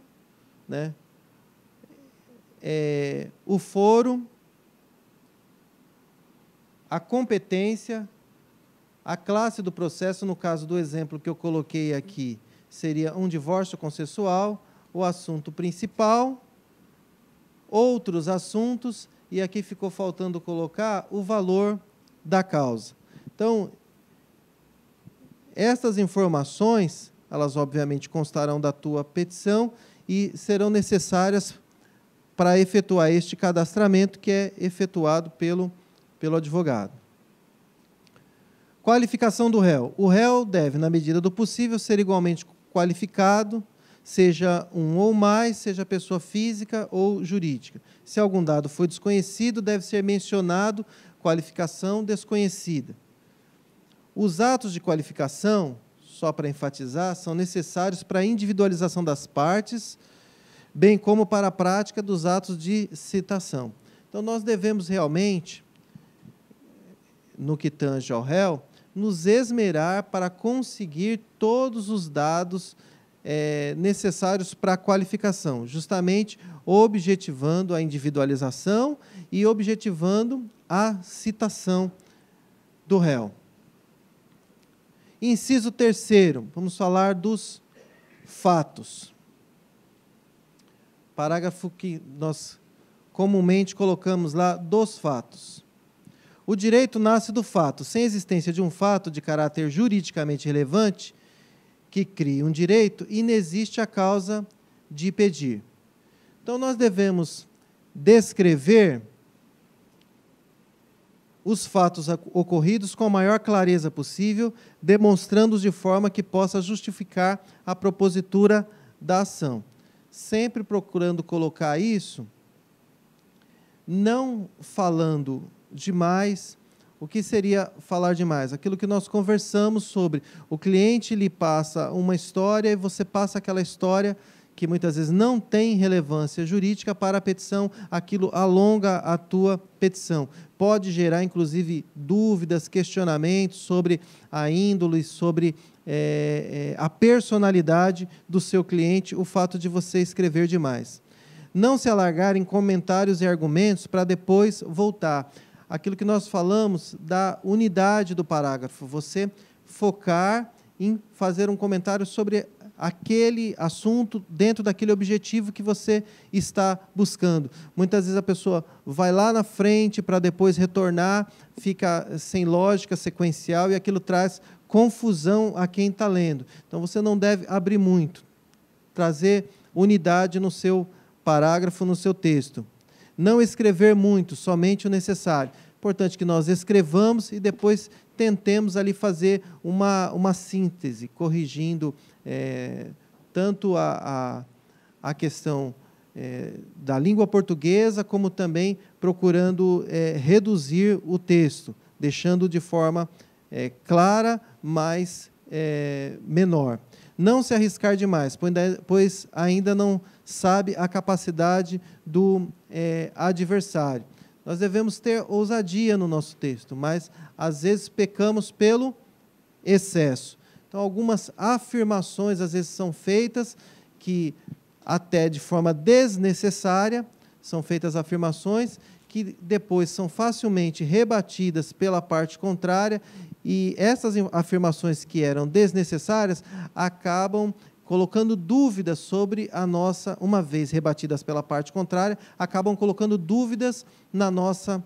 né? O foro, a competência, a classe do processo, no caso do exemplo que eu coloquei aqui, seria um divórcio consensual, o assunto principal, outros assuntos, e aqui ficou faltando colocar o valor da causa. Então, essas informações, elas obviamente constarão da tua petição e serão necessárias para efetuar este cadastramento que é efetuado pelo advogado. Qualificação do réu. O réu deve, na medida do possível, ser igualmente qualificado, seja um ou mais, seja pessoa física ou jurídica. Se algum dado for desconhecido, deve ser mencionado qualificação desconhecida. Os atos de qualificação, só para enfatizar, são necessários para a individualização das partes, bem como para a prática dos atos de citação. Então, nós devemos realmente, no que tange ao réu, nos esmerar para conseguir todos os dados necessários para a qualificação, justamente objetivando a individualização e objetivando a citação do réu. Inciso 3º, vamos falar dos fatos. Parágrafo que nós comumente colocamos lá, dos fatos. O direito nasce do fato. Sem existência de um fato de caráter juridicamente relevante que crie um direito, inexiste a causa de pedir. Então, nós devemos descrever os fatos ocorridos com a maior clareza possível, demonstrando-os de forma que possa justificar a propositura da ação. Sempre procurando colocar isso, não falando demais. O que seria falar demais? Aquilo que nós conversamos sobre. O cliente lhe passa uma história e você passa aquela história que muitas vezes não tem relevância jurídica para a petição, aquilo alonga a tua petição. Pode gerar, inclusive, dúvidas, questionamentos sobre a índole, sobre a personalidade do seu cliente, o fato de você escrever demais. Não se alargar em comentários e argumentos para depois voltar. Aquilo que nós falamos da unidade do parágrafo, você focar em fazer um comentário sobre aquele assunto dentro daquele objetivo que você está buscando. Muitas vezes a pessoa vai lá na frente para depois retornar, fica sem lógica sequencial e aquilo traz confusão a quem está lendo. Então, você não deve abrir muito, trazer unidade no seu parágrafo, no seu texto. Não escrever muito, somente o necessário. Importante que nós escrevamos e depois tentemos ali fazer uma síntese, corrigindo tanto a questão da língua portuguesa, como também procurando reduzir o texto, deixando de forma clara, mas menor. Não se arriscar demais, pois ainda não sabe a capacidade do adversário. Nós devemos ter ousadia no nosso texto, mas às vezes pecamos pelo excesso. Então, algumas afirmações às vezes são feitas que até de forma desnecessária, são feitas afirmações que depois são facilmente rebatidas pela parte contrária e essas afirmações que eram desnecessárias acabam colocando dúvidas sobre a nossa, uma vez rebatidas pela parte contrária, acabam colocando dúvidas na nossa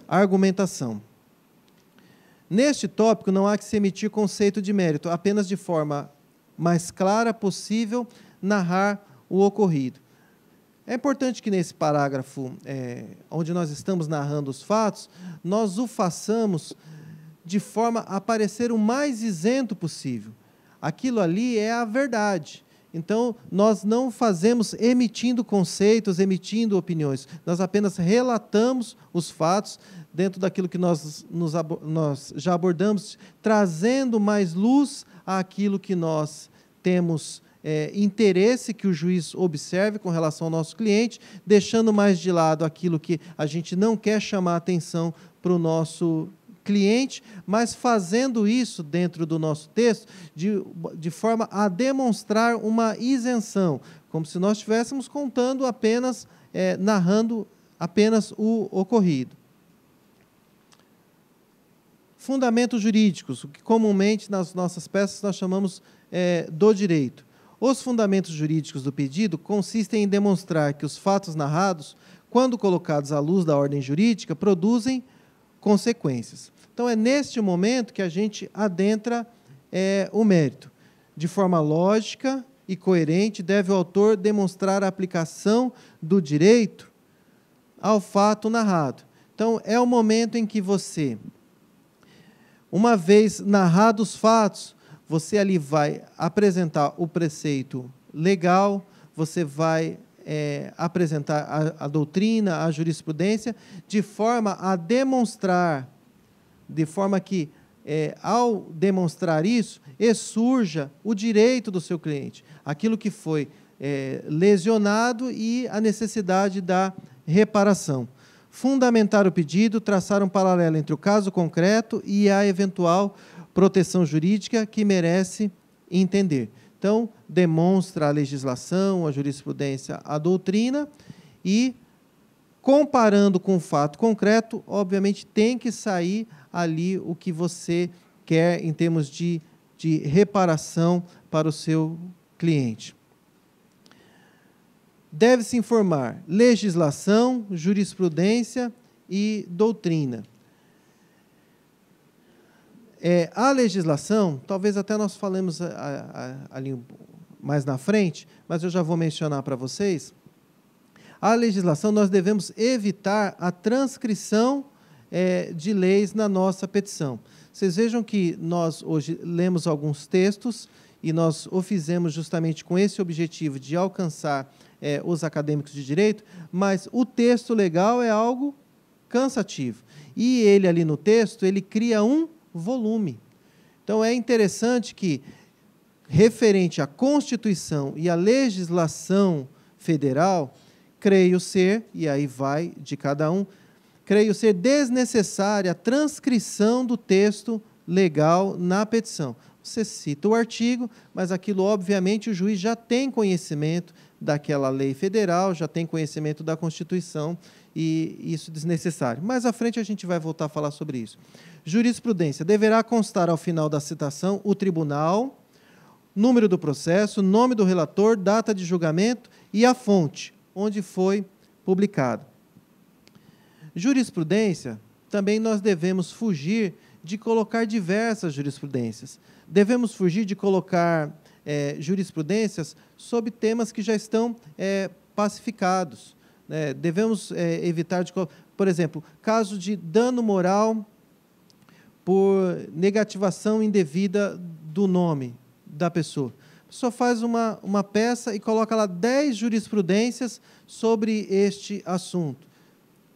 argumentação. Neste tópico, não há que se emitir conceito de mérito, apenas de forma mais clara possível, narrar o ocorrido. É importante que nesse parágrafo, onde nós estamos narrando os fatos, nós o façamos de forma a parecer o mais isento possível. Aquilo ali é a verdade. Então, nós não fazemos emitindo conceitos, emitindo opiniões. Nós apenas relatamos os fatos dentro daquilo que nós já abordamos, trazendo mais luz àquilo que nós temos interesse que o juiz observe com relação ao nosso cliente, deixando mais de lado aquilo que a gente não quer chamar a atenção para o nosso cliente, mas fazendo isso dentro do nosso texto de forma a demonstrar uma isenção, como se nós estivéssemos contando apenas, narrando apenas o ocorrido. Fundamentos jurídicos, o que comumente nas nossas peças nós chamamos do direito. Os fundamentos jurídicos do pedido consistem em demonstrar que os fatos narrados, quando colocados à luz da ordem jurídica, produzem consequências. Então, é neste momento que a gente adentra o mérito. De forma lógica e coerente, deve o autor demonstrar a aplicação do direito ao fato narrado. Então, é o momento em que você, uma vez narrados os fatos, você ali vai apresentar o preceito legal, você vai apresentar a doutrina, a jurisprudência, de forma a demonstrar, de forma que, ao demonstrar isso, surja o direito do seu cliente, aquilo que foi lesionado e a necessidade da reparação. Fundamentar o pedido, traçar um paralelo entre o caso concreto e a eventual proteção jurídica que merece entender. Então, demonstra a legislação, a jurisprudência, a doutrina e, comparando com o fato concreto, obviamente tem que sair ali o que você quer em termos de reparação para o seu cliente. Deve-se informar legislação, jurisprudência e doutrina. A legislação, talvez até nós falemos ali mais na frente, mas eu já vou mencionar para vocês. A legislação, nós devemos evitar a transcrição de leis na nossa petição. Vocês vejam que nós hoje lemos alguns textos e nós o fizemos justamente com esse objetivo de alcançar os acadêmicos de direito, mas o texto legal é algo cansativo. E ele ali no texto, ele cria um volume. Então, é interessante que, referente à Constituição e à legislação federal, creio ser, e aí vai de cada um, creio ser desnecessária a transcrição do texto legal na petição. Você cita o artigo, mas aquilo, obviamente, o juiz já tem conhecimento daquela lei federal, já tem conhecimento da Constituição, e isso é desnecessário. Mais à frente a gente vai voltar a falar sobre isso. Jurisprudência. Deverá constar ao final da citação o tribunal, número do processo, nome do relator, data de julgamento e a fonte, onde foi publicado. Jurisprudência, também nós devemos fugir de colocar diversas jurisprudências. Devemos fugir de colocar jurisprudências sobre temas que já estão pacificados. Devemos evitar de... Por exemplo, caso de dano moral por negativação indevida do nome da pessoa. A pessoa faz uma peça e coloca lá 10 jurisprudências sobre este assunto.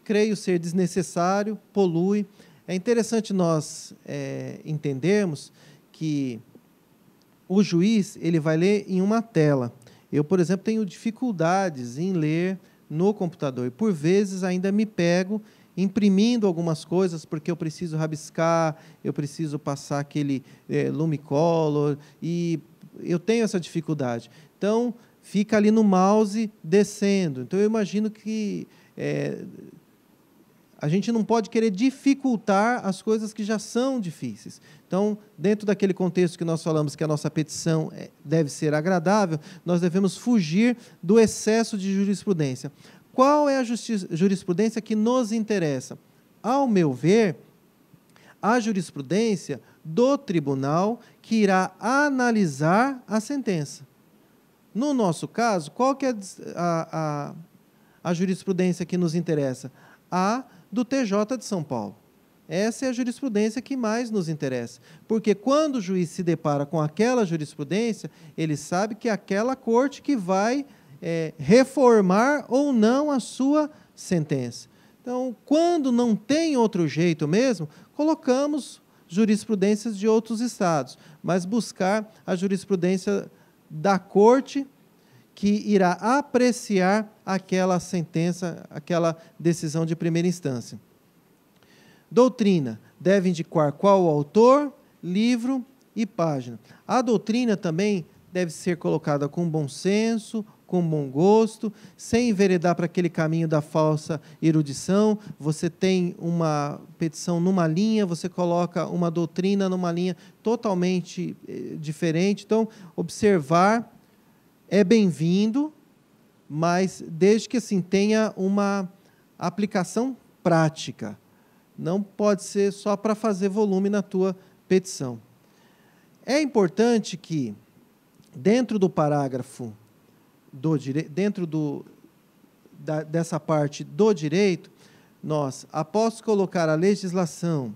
Creio ser desnecessário, polui. É interessante nós entendermos que o juiz ele vai ler em uma tela. Eu, por exemplo, tenho dificuldades em ler no computador. E, por vezes, ainda me pego imprimindo algumas coisas, porque eu preciso rabiscar, eu preciso passar aquele lumicolor, e eu tenho essa dificuldade. Então, fica ali no mouse descendo. Então, eu imagino que a gente não pode querer dificultar as coisas que já são difíceis. Então, dentro daquele contexto que nós falamos que a nossa petição deve ser agradável, nós devemos fugir do excesso de jurisprudência. Qual é a jurisprudência que nos interessa? Ao meu ver, a jurisprudência do tribunal que irá analisar a sentença. No nosso caso, qual que é a jurisprudência que nos interessa? A do TJ de São Paulo. Essa é a jurisprudência que mais nos interessa, porque quando o juiz se depara com aquela jurisprudência, ele sabe que é aquela corte que vai reformar ou não a sua sentença. Então, quando não tem outro jeito mesmo, colocamos jurisprudências de outros estados, mas buscar a jurisprudência da corte que irá apreciar aquela sentença, aquela decisão de primeira instância. Doutrina deve indicar qual o autor, livro e página. A doutrina também deve ser colocada com bom senso, com bom gosto, sem enveredar para aquele caminho da falsa erudição. Você tem uma petição numa linha, você coloca uma doutrina numa linha totalmente diferente. Então, observar é bem-vindo, mas desde que assim, tenha uma aplicação prática. Não pode ser só para fazer volume na tua petição. É importante que, dentro do parágrafo, dessa parte do direito, nós, após colocar a legislação,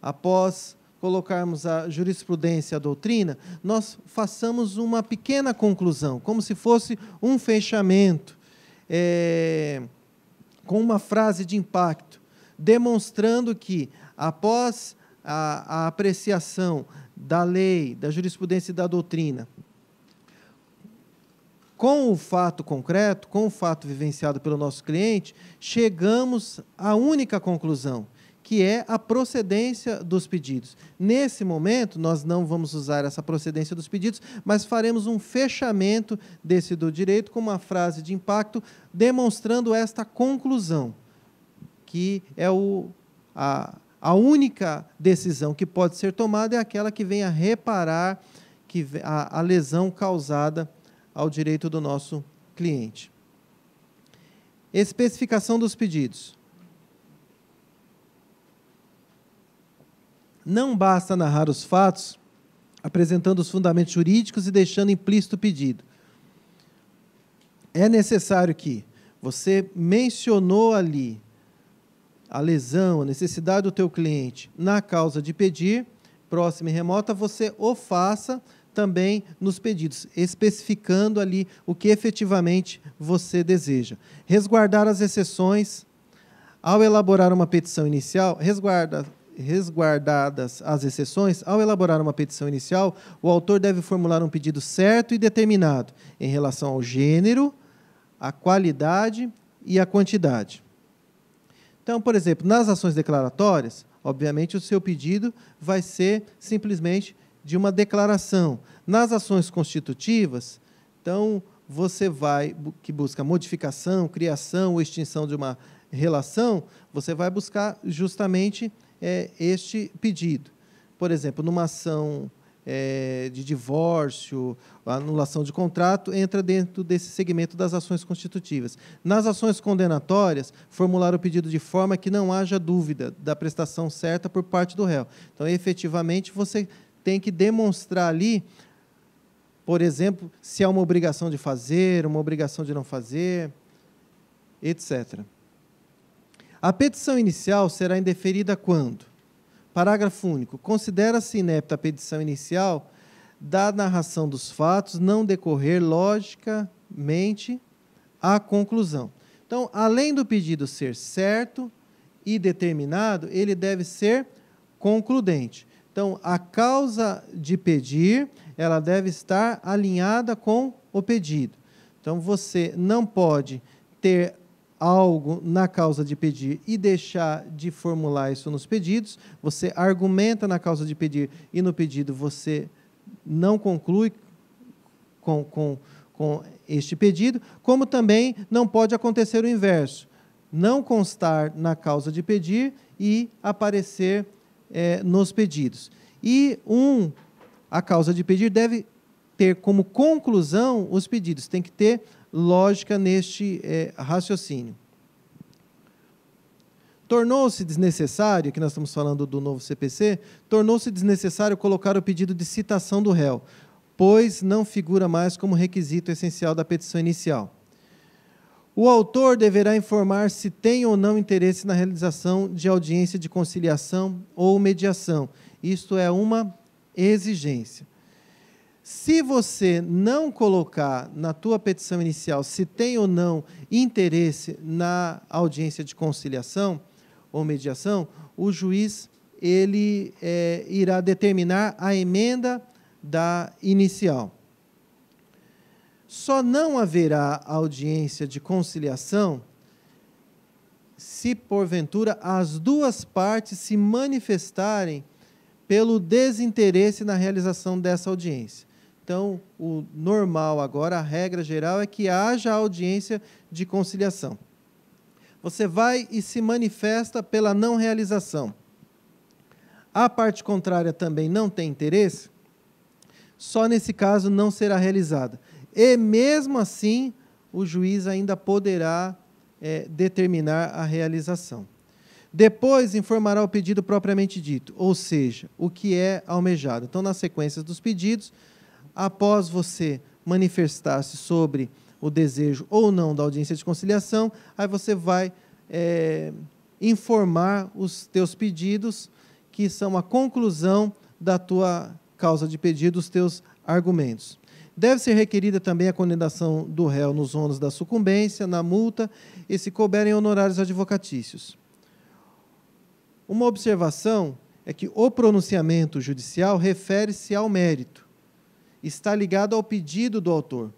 após colocarmos a jurisprudência e a doutrina, nós façamos uma pequena conclusão, como se fosse um fechamento, com uma frase de impacto, demonstrando que, após a apreciação da lei, da jurisprudência e da doutrina, com o fato concreto, com o fato vivenciado pelo nosso cliente, chegamos à única conclusão, que é a procedência dos pedidos. Nesse momento, nós não vamos usar essa procedência dos pedidos, mas faremos um fechamento desse do direito com uma frase de impacto, demonstrando esta conclusão, que é a única decisão que pode ser tomada é aquela que venha reparar a lesão causada ao direito do nosso cliente. Especificação dos pedidos. Não basta narrar os fatos, apresentando os fundamentos jurídicos e deixando implícito o pedido. É necessário que você mencionou ali a lesão, a necessidade do teu cliente na causa de pedir, próxima e remota, você o faça também nos pedidos, especificando ali o que efetivamente você deseja. Resguardar as exceções. Ao elaborar uma petição inicial, resguardadas as exceções, ao elaborar uma petição inicial, o autor deve formular um pedido certo e determinado em relação ao gênero, à qualidade e à quantidade. Então, por exemplo, nas ações declaratórias, obviamente o seu pedido vai ser simplesmente de uma declaração. Nas ações constitutivas, então, você que busca modificação, criação ou extinção de uma relação, você vai buscar justamente este pedido. Por exemplo, numa ação de divórcio, anulação de contrato, entra dentro desse segmento das ações constitutivas. Nas ações condenatórias, formular o pedido de forma que não haja dúvida da prestação certa por parte do réu. Então, efetivamente, você tem que demonstrar ali, por exemplo, se há uma obrigação de fazer, uma obrigação de não fazer, etc. A petição inicial será indeferida quando? Parágrafo único. Considera-se inepta a petição inicial da narração dos fatos não decorrer logicamente à conclusão. Então, além do pedido ser certo e determinado, ele deve ser concludente. Então, a causa de pedir, ela deve estar alinhada com o pedido. Então, você não pode ter algo na causa de pedir e deixar de formular isso nos pedidos. Você argumenta na causa de pedir e no pedido você não conclui com este pedido, como também não pode acontecer o inverso. Não constar na causa de pedir e aparecer nos pedidos. E a causa de pedir deve ter como conclusão os pedidos. Tem que ter lógica neste raciocínio. Tornou-se desnecessário, que nós estamos falando do novo CPC, tornou-se desnecessário colocar o pedido de citação do réu, pois não figura mais como requisito essencial da petição inicial. O autor deverá informar se tem ou não interesse na realização de audiência de conciliação ou mediação. Isto é uma exigência. Se você não colocar na tua petição inicial se tem ou não interesse na audiência de conciliação ou mediação, o juiz irá determinar a emenda da inicial. Só não haverá audiência de conciliação se, porventura, as duas partes se manifestarem pelo desinteresse na realização dessa audiência. Então, o normal agora, a regra geral, é que haja audiência de conciliação. Você vai e se manifesta pela não realização. A parte contrária também não tem interesse, só nesse caso não será realizada. E, mesmo assim, o juiz ainda poderá determinar a realização. Depois, informará o pedido propriamente dito, ou seja, o que é almejado. Então, nas sequências dos pedidos, após você manifestar-se sobre o desejo ou não da audiência de conciliação, aí você vai informar os teus pedidos, que são a conclusão da tua causa de pedido, os teus argumentos. Deve ser requerida também a condenação do réu nos ônus da sucumbência, na multa, e se couberem honorários advocatícios. Uma observação é que o pronunciamento judicial refere-se ao mérito, está ligado ao pedido do autor.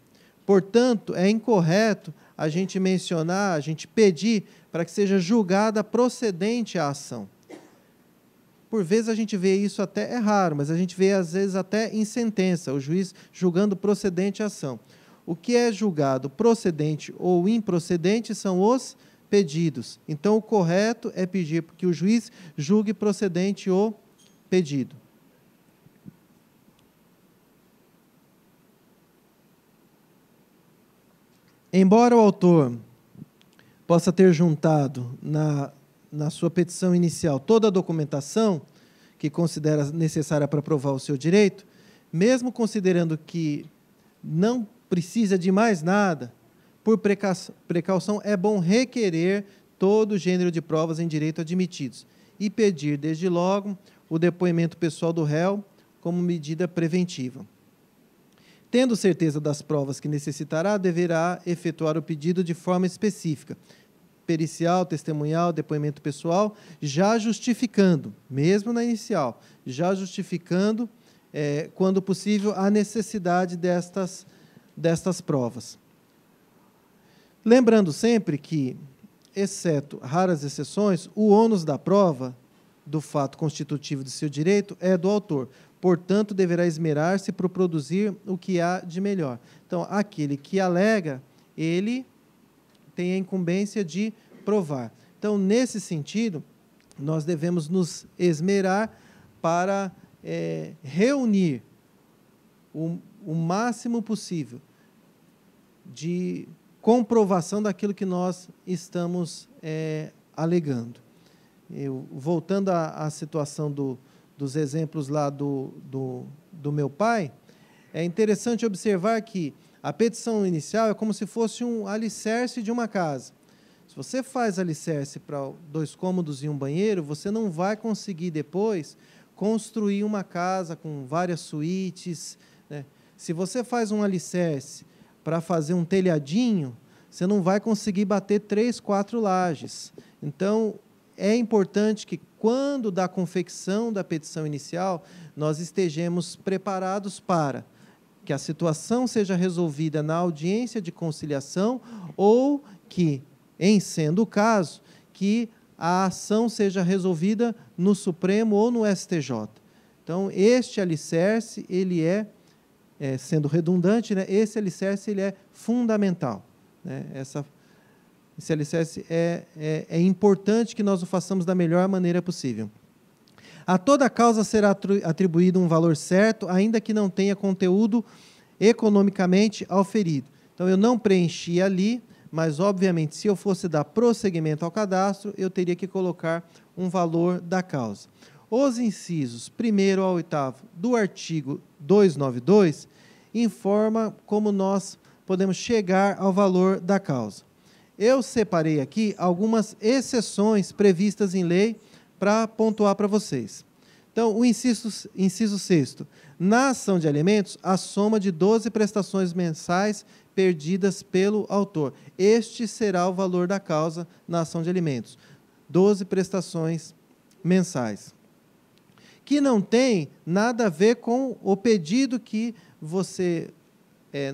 Portanto, é incorreto a gente mencionar, a gente pedir para que seja julgada procedente a ação. Por vezes a gente vê isso até, é raro, mas a gente vê às vezes até em sentença, o juiz julgando procedente a ação. O que é julgado procedente ou improcedente são os pedidos. Então, o correto é pedir que o juiz julgue procedente o pedido. Embora o autor possa ter juntado na sua petição inicial toda a documentação que considera necessária para provar o seu direito, mesmo considerando que não precisa de mais nada, por precaução, é bom requerer todo o gênero de provas em direito admitidos e pedir, desde logo, o depoimento pessoal do réu como medida preventiva. Tendo certeza das provas que necessitará, deverá efetuar o pedido de forma específica, pericial, testemunhal, depoimento pessoal, já justificando, mesmo na inicial, já justificando, quando possível, a necessidade destas provas. Lembrando sempre que, exceto raras exceções, o ônus da prova do fato constitutivo de seu direito é do autor. Portanto, deverá esmerar-se por produzir o que há de melhor. Então, aquele que alega, ele tem a incumbência de provar. Então, nesse sentido, nós devemos nos esmerar para reunir o máximo possível de comprovação daquilo que nós estamos alegando. Voltando à situação dos exemplos lá do meu pai, é interessante observar que a petição inicial é como se fosse um alicerce de uma casa. Se você faz alicerce para 2 cômodos e um banheiro, você não vai conseguir depois construir uma casa com várias suítes, né? Se você faz um alicerce para fazer um telhadinho, você não vai conseguir bater 3, 4 lajes. Então, é importante que, quando da confecção da petição inicial, nós estejamos preparados para que a situação seja resolvida na audiência de conciliação ou que, em sendo o caso, que a ação seja resolvida no Supremo ou no STJ. Então, este alicerce, ele sendo redundante, né, esse alicerce ele é fundamental. Né, esse alicerce é importante que nós o façamos da melhor maneira possível. A toda causa será atribuído um valor certo, ainda que não tenha conteúdo economicamente auferido. Então, eu não preenchi ali, mas, obviamente, se eu fosse dar prosseguimento ao cadastro, eu teria que colocar um valor da causa. Os incisos 1º ao 8º do artigo 292 informa como nós podemos chegar ao valor da causa. Eu separei aqui algumas exceções previstas em lei para pontuar para vocês. Então, o inciso 6º. Na ação de alimentos, a soma de 12 prestações mensais perdidas pelo autor. Este será o valor da causa na ação de alimentos. 12 prestações mensais. Que não tem nada a ver com o pedido que você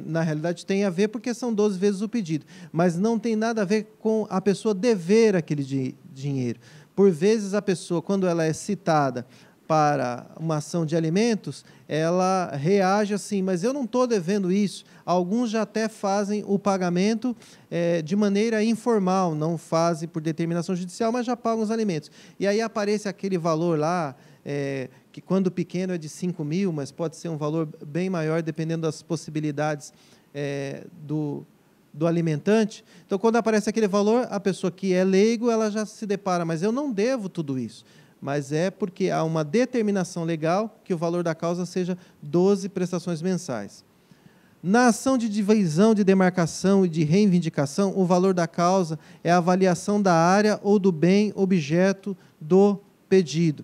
na realidade, tem a ver porque são 12 vezes o pedido, mas não tem nada a ver com a pessoa dever aquele dinheiro. Por vezes, a pessoa, quando ela é citada para uma ação de alimentos, ela reage assim, mas eu não estou devendo isso. Alguns já até fazem o pagamento de maneira informal, não fazem por determinação judicial, mas já pagam os alimentos. E aí aparece aquele valor lá, que quando pequeno é de 5 mil, mas pode ser um valor bem maior, dependendo das possibilidades do alimentante. Então, quando aparece aquele valor, a pessoa que é leigo, ela já se depara, mas eu não devo tudo isso. Mas é porque há uma determinação legal que o valor da causa seja 12 prestações mensais. Na ação de divisão, de demarcação e de reivindicação, o valor da causa é a avaliação da área ou do bem objeto do pedido.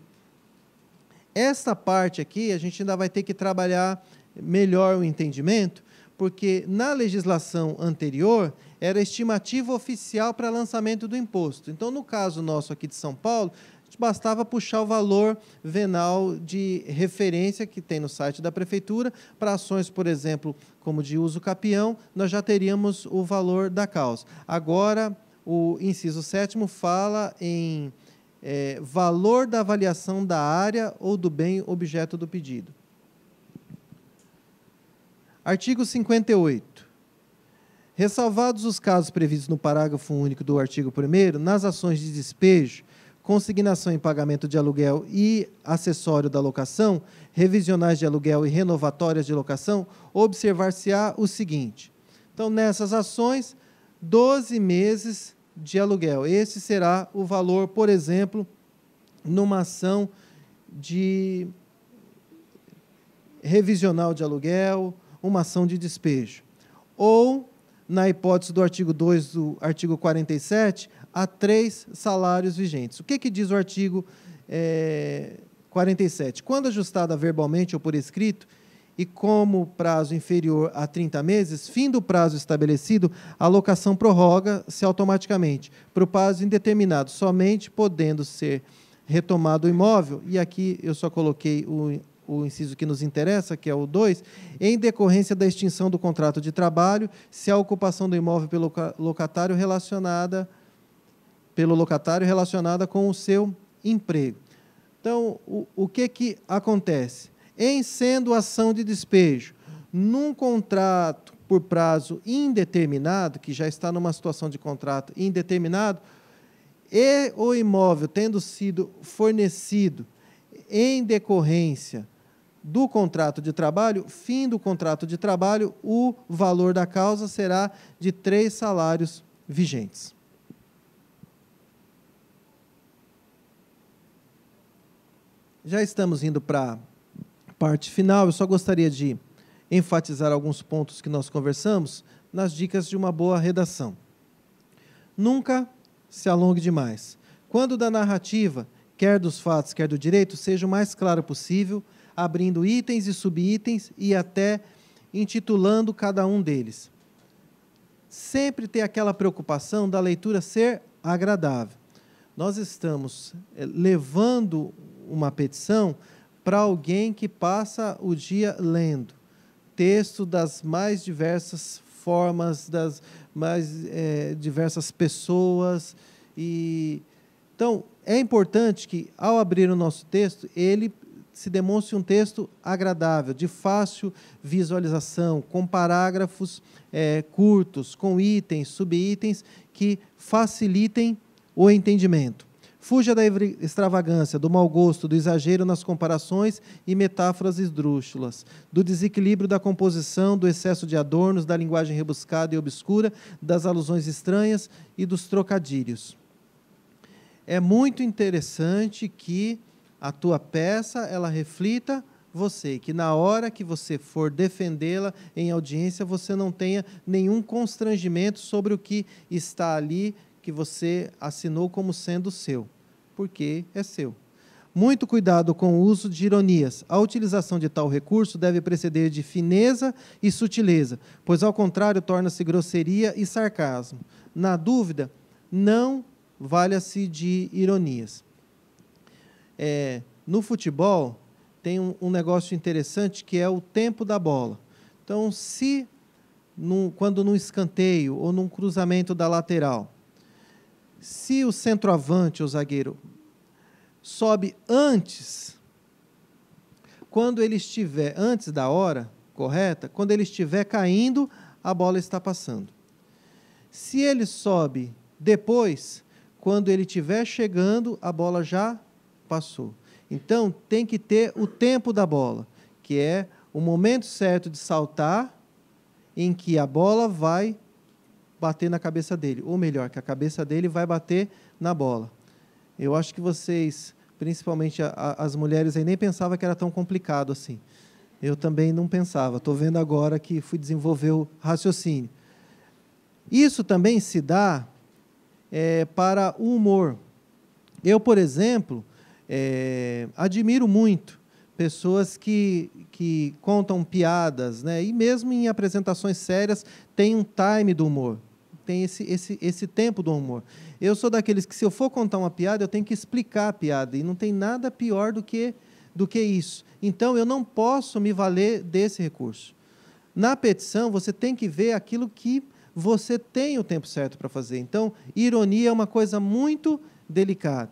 Esta parte aqui, a gente ainda vai ter que trabalhar melhor o entendimento, porque na legislação anterior era estimativa oficial para lançamento do imposto. Então, no caso nosso aqui de São Paulo, bastava puxar o valor venal de referência que tem no site da Prefeitura. Para ações, por exemplo, como de uso capião, nós já teríamos o valor da causa. Agora, o inciso 7º fala em valor da avaliação da área ou do bem objeto do pedido. Artigo 58. Ressalvados os casos previstos no parágrafo único do artigo 1º, nas ações de despejo, consignação em pagamento de aluguel e acessório da locação, revisionais de aluguel e renovatórias de locação, observar-se-á o seguinte. Então, nessas ações, 12 meses de aluguel. Esse será o valor, por exemplo, numa ação de revisional de aluguel, uma ação de despejo. Ou, na hipótese do artigo 2 do artigo 47, há 3 salários vigentes. O que diz o artigo 47? Quando ajustada verbalmente ou por escrito, e como prazo inferior a 30 meses, fim do prazo estabelecido, a locação prorroga-se automaticamente para o prazo indeterminado, somente podendo ser retomado o imóvel, e aqui eu só coloquei o inciso que nos interessa, que é o 2, em decorrência da extinção do contrato de trabalho, se a ocupação do imóvel pelo locatário relacionada com o seu emprego. Então, o que acontece? Em sendo ação de despejo, num contrato por prazo indeterminado, que já está numa situação de contrato indeterminado, e o imóvel tendo sido fornecido em decorrência do contrato de trabalho, fim do contrato de trabalho, o valor da causa será de 3 salários vigentes. Já estamos indo para a parte final, eu só gostaria de enfatizar alguns pontos que nós conversamos nas dicas de uma boa redação. Nunca se alongue demais. Quando da narrativa, quer dos fatos, quer do direito, seja o mais claro possível, abrindo itens e subitens e até intitulando cada um deles. Sempre ter aquela preocupação da leitura ser agradável. Nós estamos levando uma petição para alguém que passa o dia lendo texto das mais diversas formas, das mais diversas pessoas. Então, é importante que, ao abrir o nosso texto, ele se demonstre um texto agradável, de fácil visualização, com parágrafos curtos, com itens, subitens, que facilitem o entendimento. Fuja da extravagância, do mau gosto, do exagero nas comparações e metáforas esdrúxulas, do desequilíbrio da composição, do excesso de adornos, da linguagem rebuscada e obscura, das alusões estranhas e dos trocadilhos. É muito interessante que a tua peça ela reflita você, que na hora que você for defendê-la em audiência, você não tenha nenhum constrangimento sobre o que está ali, que você assinou como sendo seu, porque é seu. Muito cuidado com o uso de ironias. A utilização de tal recurso deve preceder de fineza e sutileza, pois, ao contrário, torna-se grosseria e sarcasmo. Na dúvida, não valha-se de ironias. No futebol, tem um negócio interessante que é o tempo da bola. Então, se quando num escanteio ou num cruzamento da lateral, se o centroavante, o zagueiro, sobe antes, quando ele estiver, antes da hora correta, quando ele estiver caindo, a bola está passando. Se ele sobe depois, quando ele estiver chegando, a bola já passou. Então, tem que ter o tempo da bola, que é o momento certo de saltar, em que a bola vai bater na cabeça dele, ou melhor, que a cabeça dele vai bater na bola. Eu acho que vocês, principalmente as mulheres, aí nem pensavam que era tão complicado assim. Eu também não pensava. Estou vendo agora que fui desenvolver o raciocínio. Isso também se dá para o humor. Eu, por exemplo, admiro muito pessoas que contam piadas, né? E mesmo em apresentações sérias, tem um time do humor, tem esse tempo do humor. Eu sou daqueles que, se eu for contar uma piada, eu tenho que explicar a piada, e não tem nada pior do que isso. Então, eu não posso me valer desse recurso. Na petição, você tem que ver aquilo que você tem o tempo certo para fazer. Então, ironia é uma coisa muito delicada.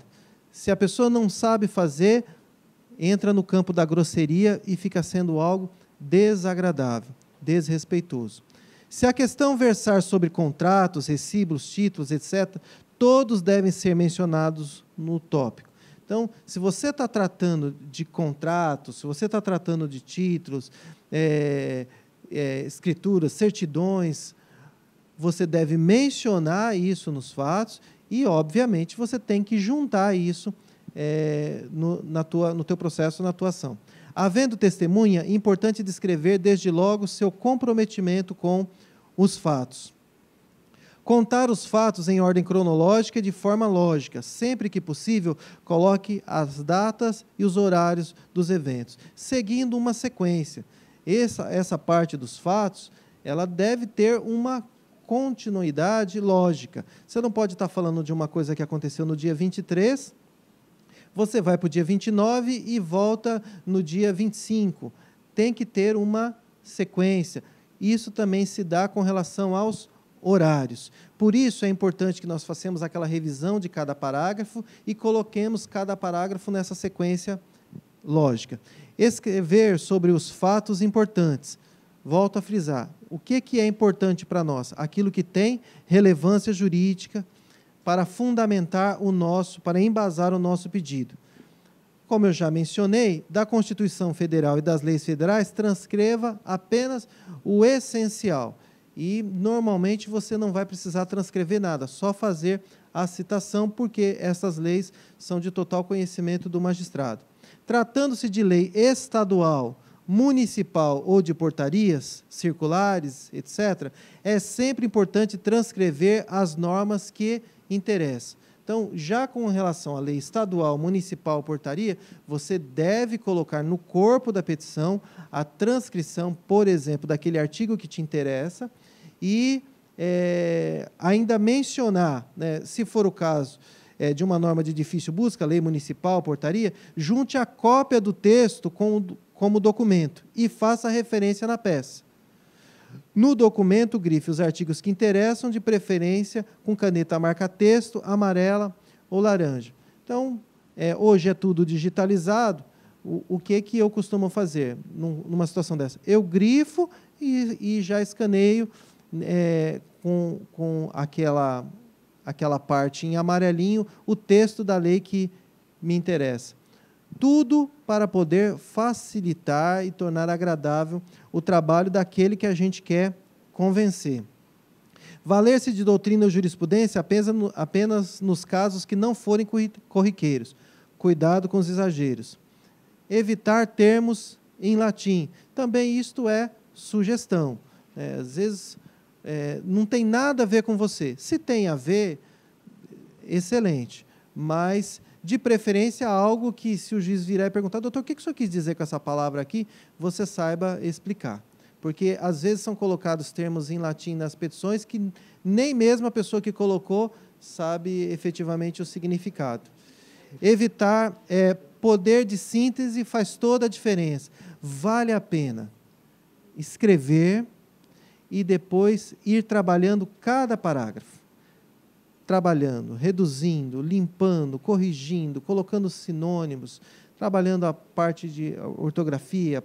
Se a pessoa não sabe fazer, entra no campo da grosseria e fica sendo algo desagradável, desrespeitoso. Se a questão versar sobre contratos, recibos, títulos, etc., todos devem ser mencionados no tópico. Então, se você está tratando de contratos, se você está tratando de títulos, escrituras, certidões, você deve mencionar isso nos fatos e, obviamente, você tem que juntar isso no teu processo, na tua ação. Havendo testemunha, é importante descrever desde logo seu comprometimento com os fatos. Contar os fatos em ordem cronológica e de forma lógica. Sempre que possível, coloque as datas e os horários dos eventos, seguindo uma sequência. Essa parte dos fatos, ela deve ter uma continuidade lógica. Você não pode estar falando de uma coisa que aconteceu no dia 23, você vai para o dia 29 e volta no dia 25. Tem que ter uma sequência. Isso também se dá com relação aos horários. Por isso é importante que nós façamos aquela revisão de cada parágrafo e coloquemos cada parágrafo nessa sequência lógica. Escrever sobre os fatos importantes. Volto a frisar. O que é importante para nós? Aquilo que tem relevância jurídica para fundamentar para embasar o nosso pedido. Como eu já mencionei, da Constituição Federal e das leis federais, transcreva apenas o essencial. E, normalmente, você não vai precisar transcrever nada, só fazer a citação, porque essas leis são de total conhecimento do magistrado. Tratando-se de lei estadual, municipal ou de portarias, circulares, etc., é sempre importante transcrever as normas que interessam. Então, já com relação à lei estadual, municipal, portaria, você deve colocar no corpo da petição a transcrição, por exemplo, daquele artigo que te interessa e ainda mencionar, né, se for o caso de uma norma de difícil busca, lei municipal, portaria, junte a cópia do texto como documento e faça referência na peça. No documento, grife os artigos que interessam, de preferência com caneta marca-texto, amarela ou laranja. Então, hoje é tudo digitalizado. O que eu costumo fazer numa situação dessa? Eu grifo e já escaneio com aquela parte em amarelinho o texto da lei que me interessa. Tudo para poder facilitar e tornar agradável o trabalho daquele que a gente quer convencer. Valer-se de doutrina ou jurisprudência apenas nos casos que não forem corriqueiros. Cuidado com os exageros. Evitar termos em latim. Também isto é sugestão. Às vezes não tem nada a ver com você. Se tem a ver, excelente. Mas, de preferência, algo que, se o juiz virar e perguntar, doutor, o que o senhor quis dizer com essa palavra aqui, você saiba explicar. Porque, às vezes, são colocados termos em latim nas petições que nem mesmo a pessoa que colocou sabe efetivamente o significado. Evitar poder de síntese faz toda a diferença. Vale a pena escrever e depois ir trabalhando cada parágrafo. Trabalhando, reduzindo, limpando, corrigindo, colocando sinônimos, trabalhando a parte de ortografia,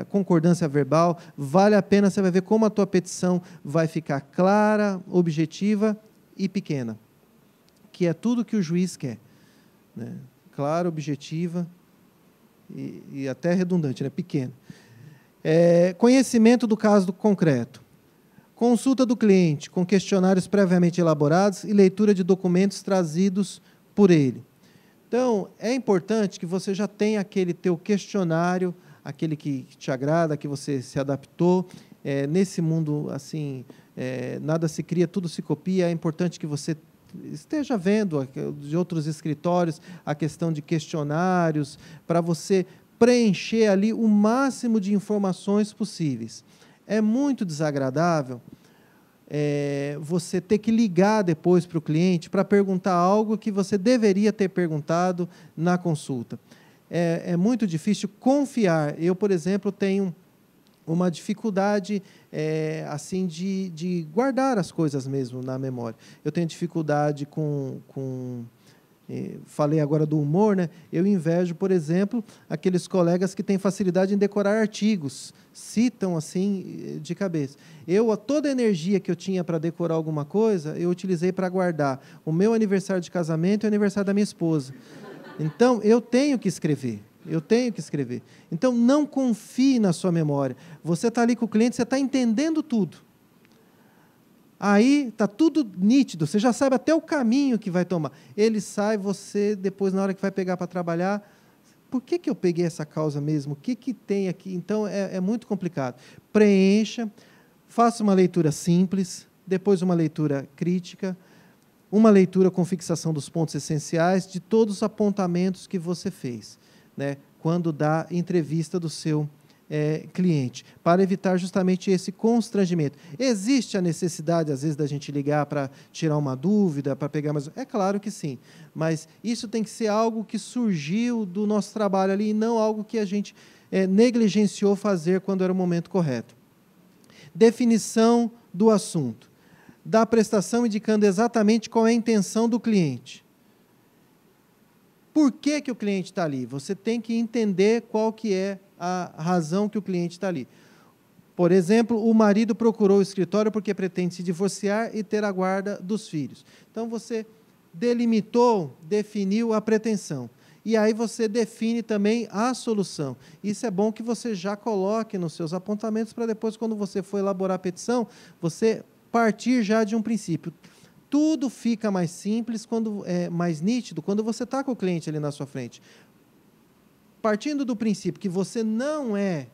concordância verbal. Vale a pena, você vai ver como a tua petição vai ficar clara, objetiva e pequena, que é tudo que o juiz quer, né? Clara, objetiva e até redundante, né? Pequena. Conhecimento do caso concreto. Consulta do cliente com questionários previamente elaborados e leitura de documentos trazidos por ele. Então, é importante que você já tenha aquele teu questionário, aquele que te agrada, que você se adaptou. Nesse mundo, assim, nada se cria, tudo se copia. É importante que você esteja vendo de outros escritórios a questão de questionários, para você preencher ali o máximo de informações possíveis. É muito desagradável você ter que ligar depois para o cliente para perguntar algo que você deveria ter perguntado na consulta. É muito difícil confiar. Eu, por exemplo, tenho uma dificuldade assim de guardar as coisas mesmo na memória. Eu tenho dificuldade falei agora do humor, né? Eu invejo, por exemplo, aqueles colegas que têm facilidade em decorar artigos, citam assim de cabeça. Toda a energia que eu tinha para decorar alguma coisa, eu utilizei para guardar o meu aniversário de casamento e o aniversário da minha esposa. Então, eu tenho que escrever. Então, não confie na sua memória. Você está ali com o cliente, você está entendendo tudo. Aí está tudo nítido, você já sabe até o caminho que vai tomar. Ele sai, você, depois, na hora que vai pegar para trabalhar, por que eu peguei essa causa mesmo? O que tem aqui? Então, é muito complicado. Preencha, faça uma leitura simples, depois uma leitura crítica, uma leitura com fixação dos pontos essenciais de todos os apontamentos que você fez, né, quando dá entrevista do seu cliente, para evitar justamente esse constrangimento. Existe a necessidade, às vezes, da gente ligar para tirar uma dúvida, para pegar mais... É claro que sim, mas isso tem que ser algo que surgiu do nosso trabalho ali, e não algo que a gente negligenciou fazer quando era o momento correto. Definição do assunto. Da prestação indicando exatamente qual é a intenção do cliente. Por que o cliente está ali? Você tem que entender qual que é a razão que o cliente está ali. Por exemplo, o marido procurou o escritório porque pretende se divorciar e ter a guarda dos filhos. Então, você delimitou, definiu a pretensão. E aí você define também a solução. Isso é bom que você já coloque nos seus apontamentos para depois, quando você for elaborar a petição, você partir já de um princípio. Tudo fica mais simples, mais nítido, quando você está com o cliente ali na sua frente. Partindo do princípio que você não é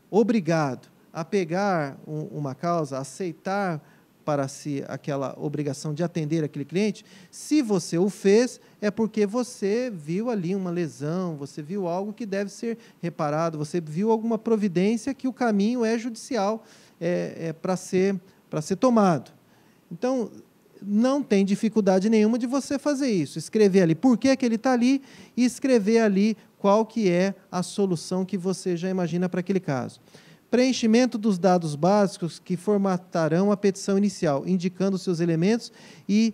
obrigado a pegar uma causa, a aceitar para si aquela obrigação de atender aquele cliente, se você o fez, é porque você viu ali uma lesão, você viu algo que deve ser reparado, você viu alguma providência que o caminho é judicial para ser tomado. Então, não tem dificuldade nenhuma de você fazer isso. Escrever ali por que ele está ali e escrever ali qual que é a solução que você já imagina para aquele caso. Preenchimento dos dados básicos que formatarão a petição inicial, indicando seus elementos e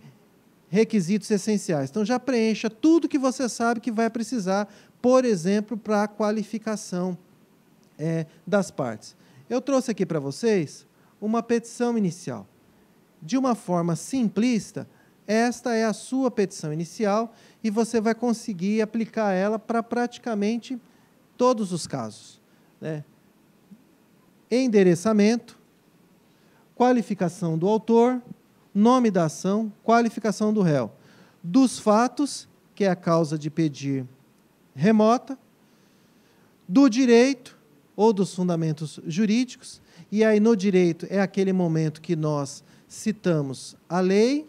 requisitos essenciais. Então, já preencha tudo que você sabe que vai precisar, por exemplo, para a qualificação das partes. Eu trouxe aqui para vocês uma petição inicial. De uma forma simplista, esta é a sua petição inicial e você vai conseguir aplicar ela para praticamente todos os casos, né? Endereçamento, qualificação do autor, nome da ação, qualificação do réu. Dos fatos, que é a causa de pedir remota, do direito ou dos fundamentos jurídicos, e aí no direito é aquele momento que nós citamos a lei,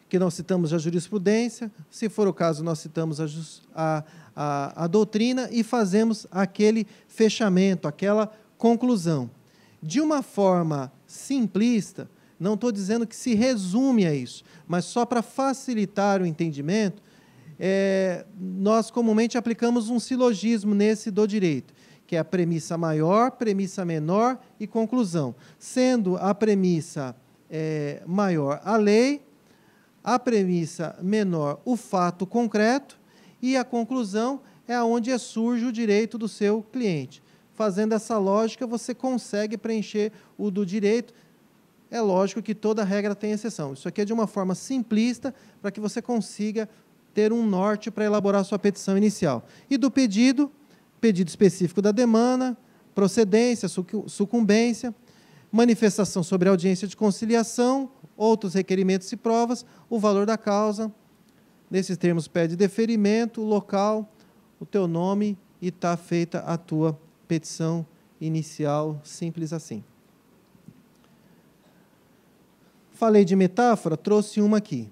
que nós citamos a jurisprudência, se for o caso, nós citamos a doutrina e fazemos aquele fechamento, aquela conclusão. De uma forma simplista, não estou dizendo que se resume a isso, mas só para facilitar o entendimento, nós comumente aplicamos um silogismo nesse do direito, que é a premissa maior, premissa menor e conclusão. Sendo a premissa maior a lei, a premissa menor o fato concreto e a conclusão é onde surge o direito do seu cliente. Fazendo essa lógica, você consegue preencher o do direito. É lógico que toda regra tem exceção. Isso aqui é de uma forma simplista para que você consiga ter um norte para elaborar sua petição inicial. E do pedido, pedido específico da demanda, procedência, sucumbência, manifestação sobre audiência de conciliação, outros requerimentos e provas, o valor da causa. Nesses termos, pede deferimento, local, o teu nome e está feita a tua petição inicial, simples assim. Falei de metáfora, trouxe uma aqui.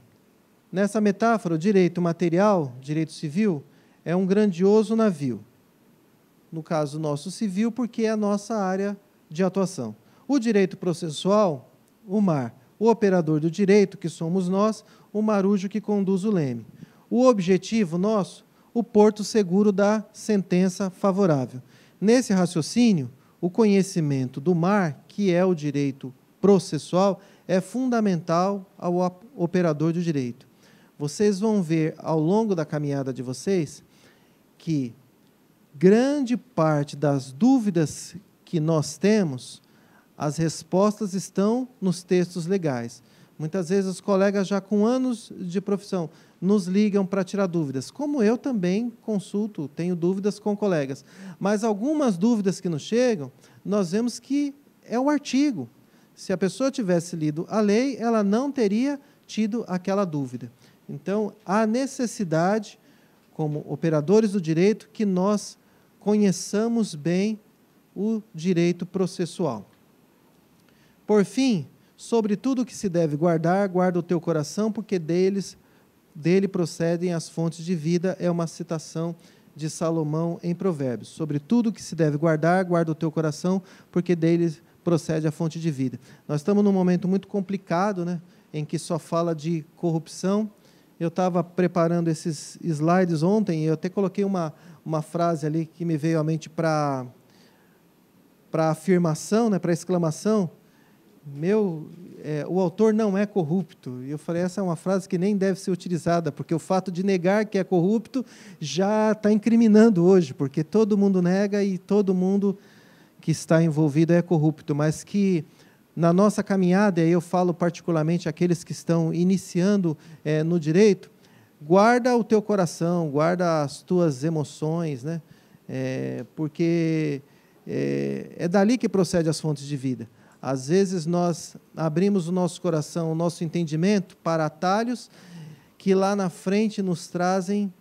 Nessa metáfora, o direito material, direito civil, é um grandioso navio. No caso nosso civil, porque é a nossa área de atuação. O direito processual, o mar. O operador do direito, que somos nós, o marujo que conduz o leme. O objetivo nosso, o porto seguro da sentença favorável. Nesse raciocínio, o conhecimento do mar, que é o direito processual, é fundamental ao operador do direito. Vocês vão ver, ao longo da caminhada de vocês, que grande parte das dúvidas que nós temos, as respostas estão nos textos legais. Muitas vezes os colegas já com anos de profissão nos ligam para tirar dúvidas, como eu também consulto, tenho dúvidas com colegas. Mas algumas dúvidas que nos chegam, nós vemos que é o artigo. Se a pessoa tivesse lido a lei, ela não teria tido aquela dúvida. Então, há necessidade, como operadores do direito, que nós conheçamos bem o direito processual. Por fim, sobre tudo que se deve guardar, guarda o teu coração, porque dele procedem as fontes de vida, é uma citação de Salomão em Provérbios. Sobre tudo que se deve guardar, guarda o teu coração, porque dele procede a fonte de vida. Nós estamos num momento muito complicado, né, em que só fala de corrupção. Eu estava preparando esses slides ontem e eu até coloquei uma frase ali que me veio à mente para afirmação, né, para exclamação. O autor não é corrupto. E eu falei, essa é uma frase que nem deve ser utilizada, porque o fato de negar que é corrupto já está incriminando hoje, porque todo mundo nega e todo mundo que está envolvido é corrupto, mas que na nossa caminhada, e eu falo particularmente àqueles que estão iniciando no direito, guarda o teu coração, guarda as tuas emoções, né? Porque é dali que procede as fontes de vida. Às vezes nós abrimos o nosso coração, o nosso entendimento para atalhos que lá na frente nos trazem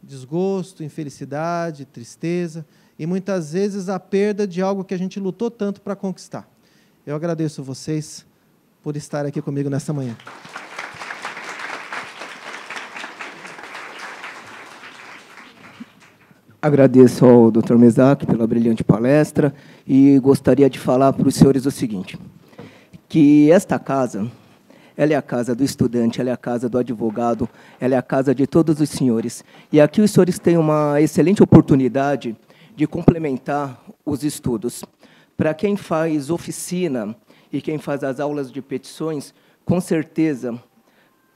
desgosto, infelicidade, tristeza e muitas vezes a perda de algo que a gente lutou tanto para conquistar. Eu agradeço vocês por estar aqui comigo nessa manhã. Agradeço ao Dr. Mesac pela brilhante palestra e gostaria de falar para os senhores o seguinte, que esta casa, ela é a casa do estudante, ela é a casa do advogado, ela é a casa de todos os senhores. E aqui os senhores têm uma excelente oportunidade de complementar os estudos. Para quem faz oficina e quem faz as aulas de petições, com certeza,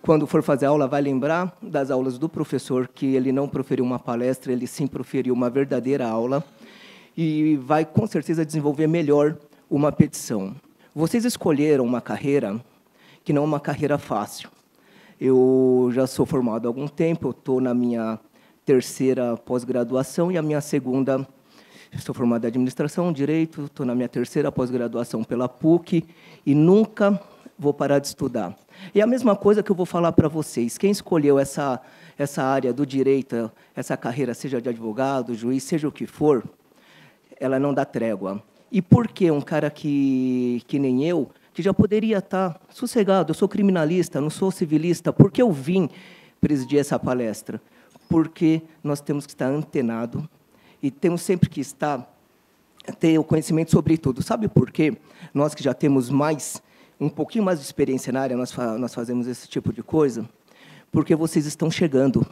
quando for fazer aula, vai lembrar das aulas do professor, que ele não proferiu uma palestra, ele sim proferiu uma verdadeira aula, e vai, com certeza, desenvolver melhor uma petição. Vocês escolheram uma carreira que não é uma carreira fácil. Eu já sou formado há algum tempo, eu estou na minha terceira pós-graduação e a minha segunda, sou formado em administração, direito, estou na minha terceira pós-graduação pela PUC e nunca vou parar de estudar. E a mesma coisa que eu vou falar para vocês, quem escolheu essa área do direito, essa carreira, seja de advogado, juiz, seja o que for, ela não dá trégua. E por que um cara que nem eu, que já poderia estar sossegado, eu sou criminalista, não sou civilista, por que eu vim presidir essa palestra? Porque nós temos que estar antenado e temos sempre que ter o conhecimento sobre tudo. Sabe por quê? Nós que já temos um pouquinho mais de experiência na área, nós fazemos esse tipo de coisa, porque vocês estão chegando.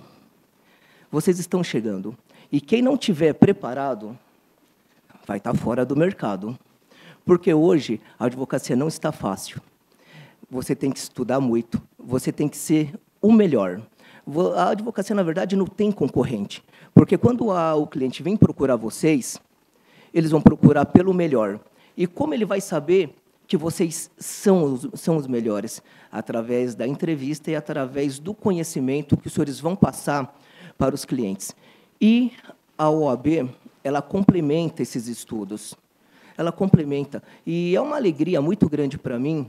Vocês estão chegando. E quem não estiver preparado, vai estar fora do mercado. Porque hoje a advocacia não está fácil. Você tem que estudar muito, você tem que ser o melhor. A advocacia, na verdade, não tem concorrente. Porque quando o cliente vem procurar vocês, eles vão procurar pelo melhor. E como ele vai saber que vocês são os melhores? Através da entrevista e através do conhecimento que os senhores vão passar para os clientes. E a OAB, ela complementa esses estudos. Ela complementa. E é uma alegria muito grande para mim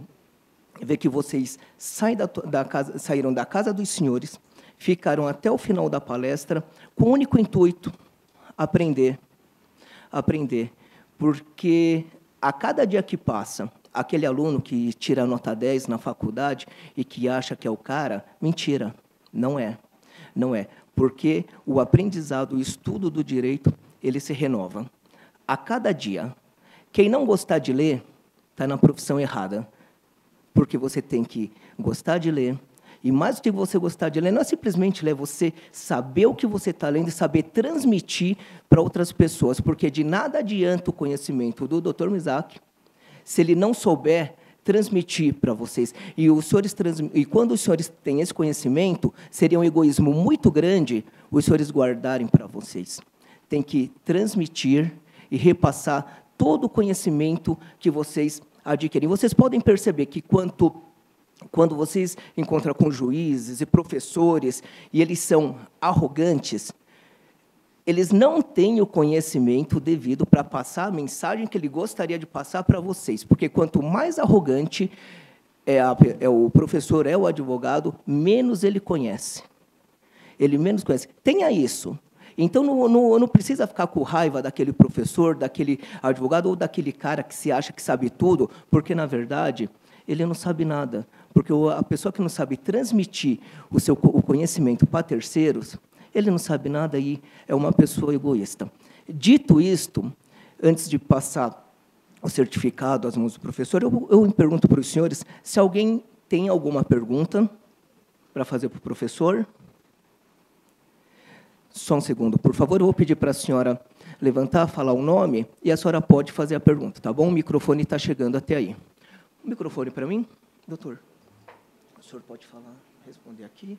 ver que vocês saíram da casa dos senhores, ficaram até o final da palestra com o único intuito, aprender. Aprender. Porque a cada dia que passa, aquele aluno que tira nota 10 na faculdade e que acha que é o cara, mentira, não é. Não é. Porque o aprendizado, o estudo do direito, ele se renova. A cada dia. Quem não gostar de ler, está na profissão errada. Porque você tem que gostar de ler. E mais do que você gostar de ler, não é simplesmente ler, você saber o que você está lendo e saber transmitir para outras pessoas. Porque de nada adianta o conhecimento do Dr. Mizaki se ele não souber transmitir para vocês. E quando os senhores têm esse conhecimento, seria um egoísmo muito grande os senhores guardarem para vocês. Tem que transmitir e repassar todo o conhecimento que vocês adquirem. Vocês podem perceber que quando vocês encontram com juízes e professores e eles são arrogantes, eles não têm o conhecimento devido para passar a mensagem que ele gostaria de passar para vocês, porque quanto mais arrogante é o professor, é o advogado, menos ele conhece. Ele menos conhece. Tenha isso. Então, não precisa ficar com raiva daquele professor, daquele advogado ou daquele cara que se acha que sabe tudo, porque, na verdade, ele não sabe nada. Porque a pessoa que não sabe transmitir o conhecimento para terceiros, ele não sabe nada e é uma pessoa egoísta. Dito isto, antes de passar o certificado às mãos do professor, eu pergunto para os senhores se alguém tem alguma pergunta para fazer para o professor. Só um segundo, por favor. Eu vou pedir para a senhora levantar, falar o nome, e a senhora pode fazer a pergunta, tá bom? O microfone está chegando até aí. O microfone para mim? Doutor, o senhor pode falar, responder aqui?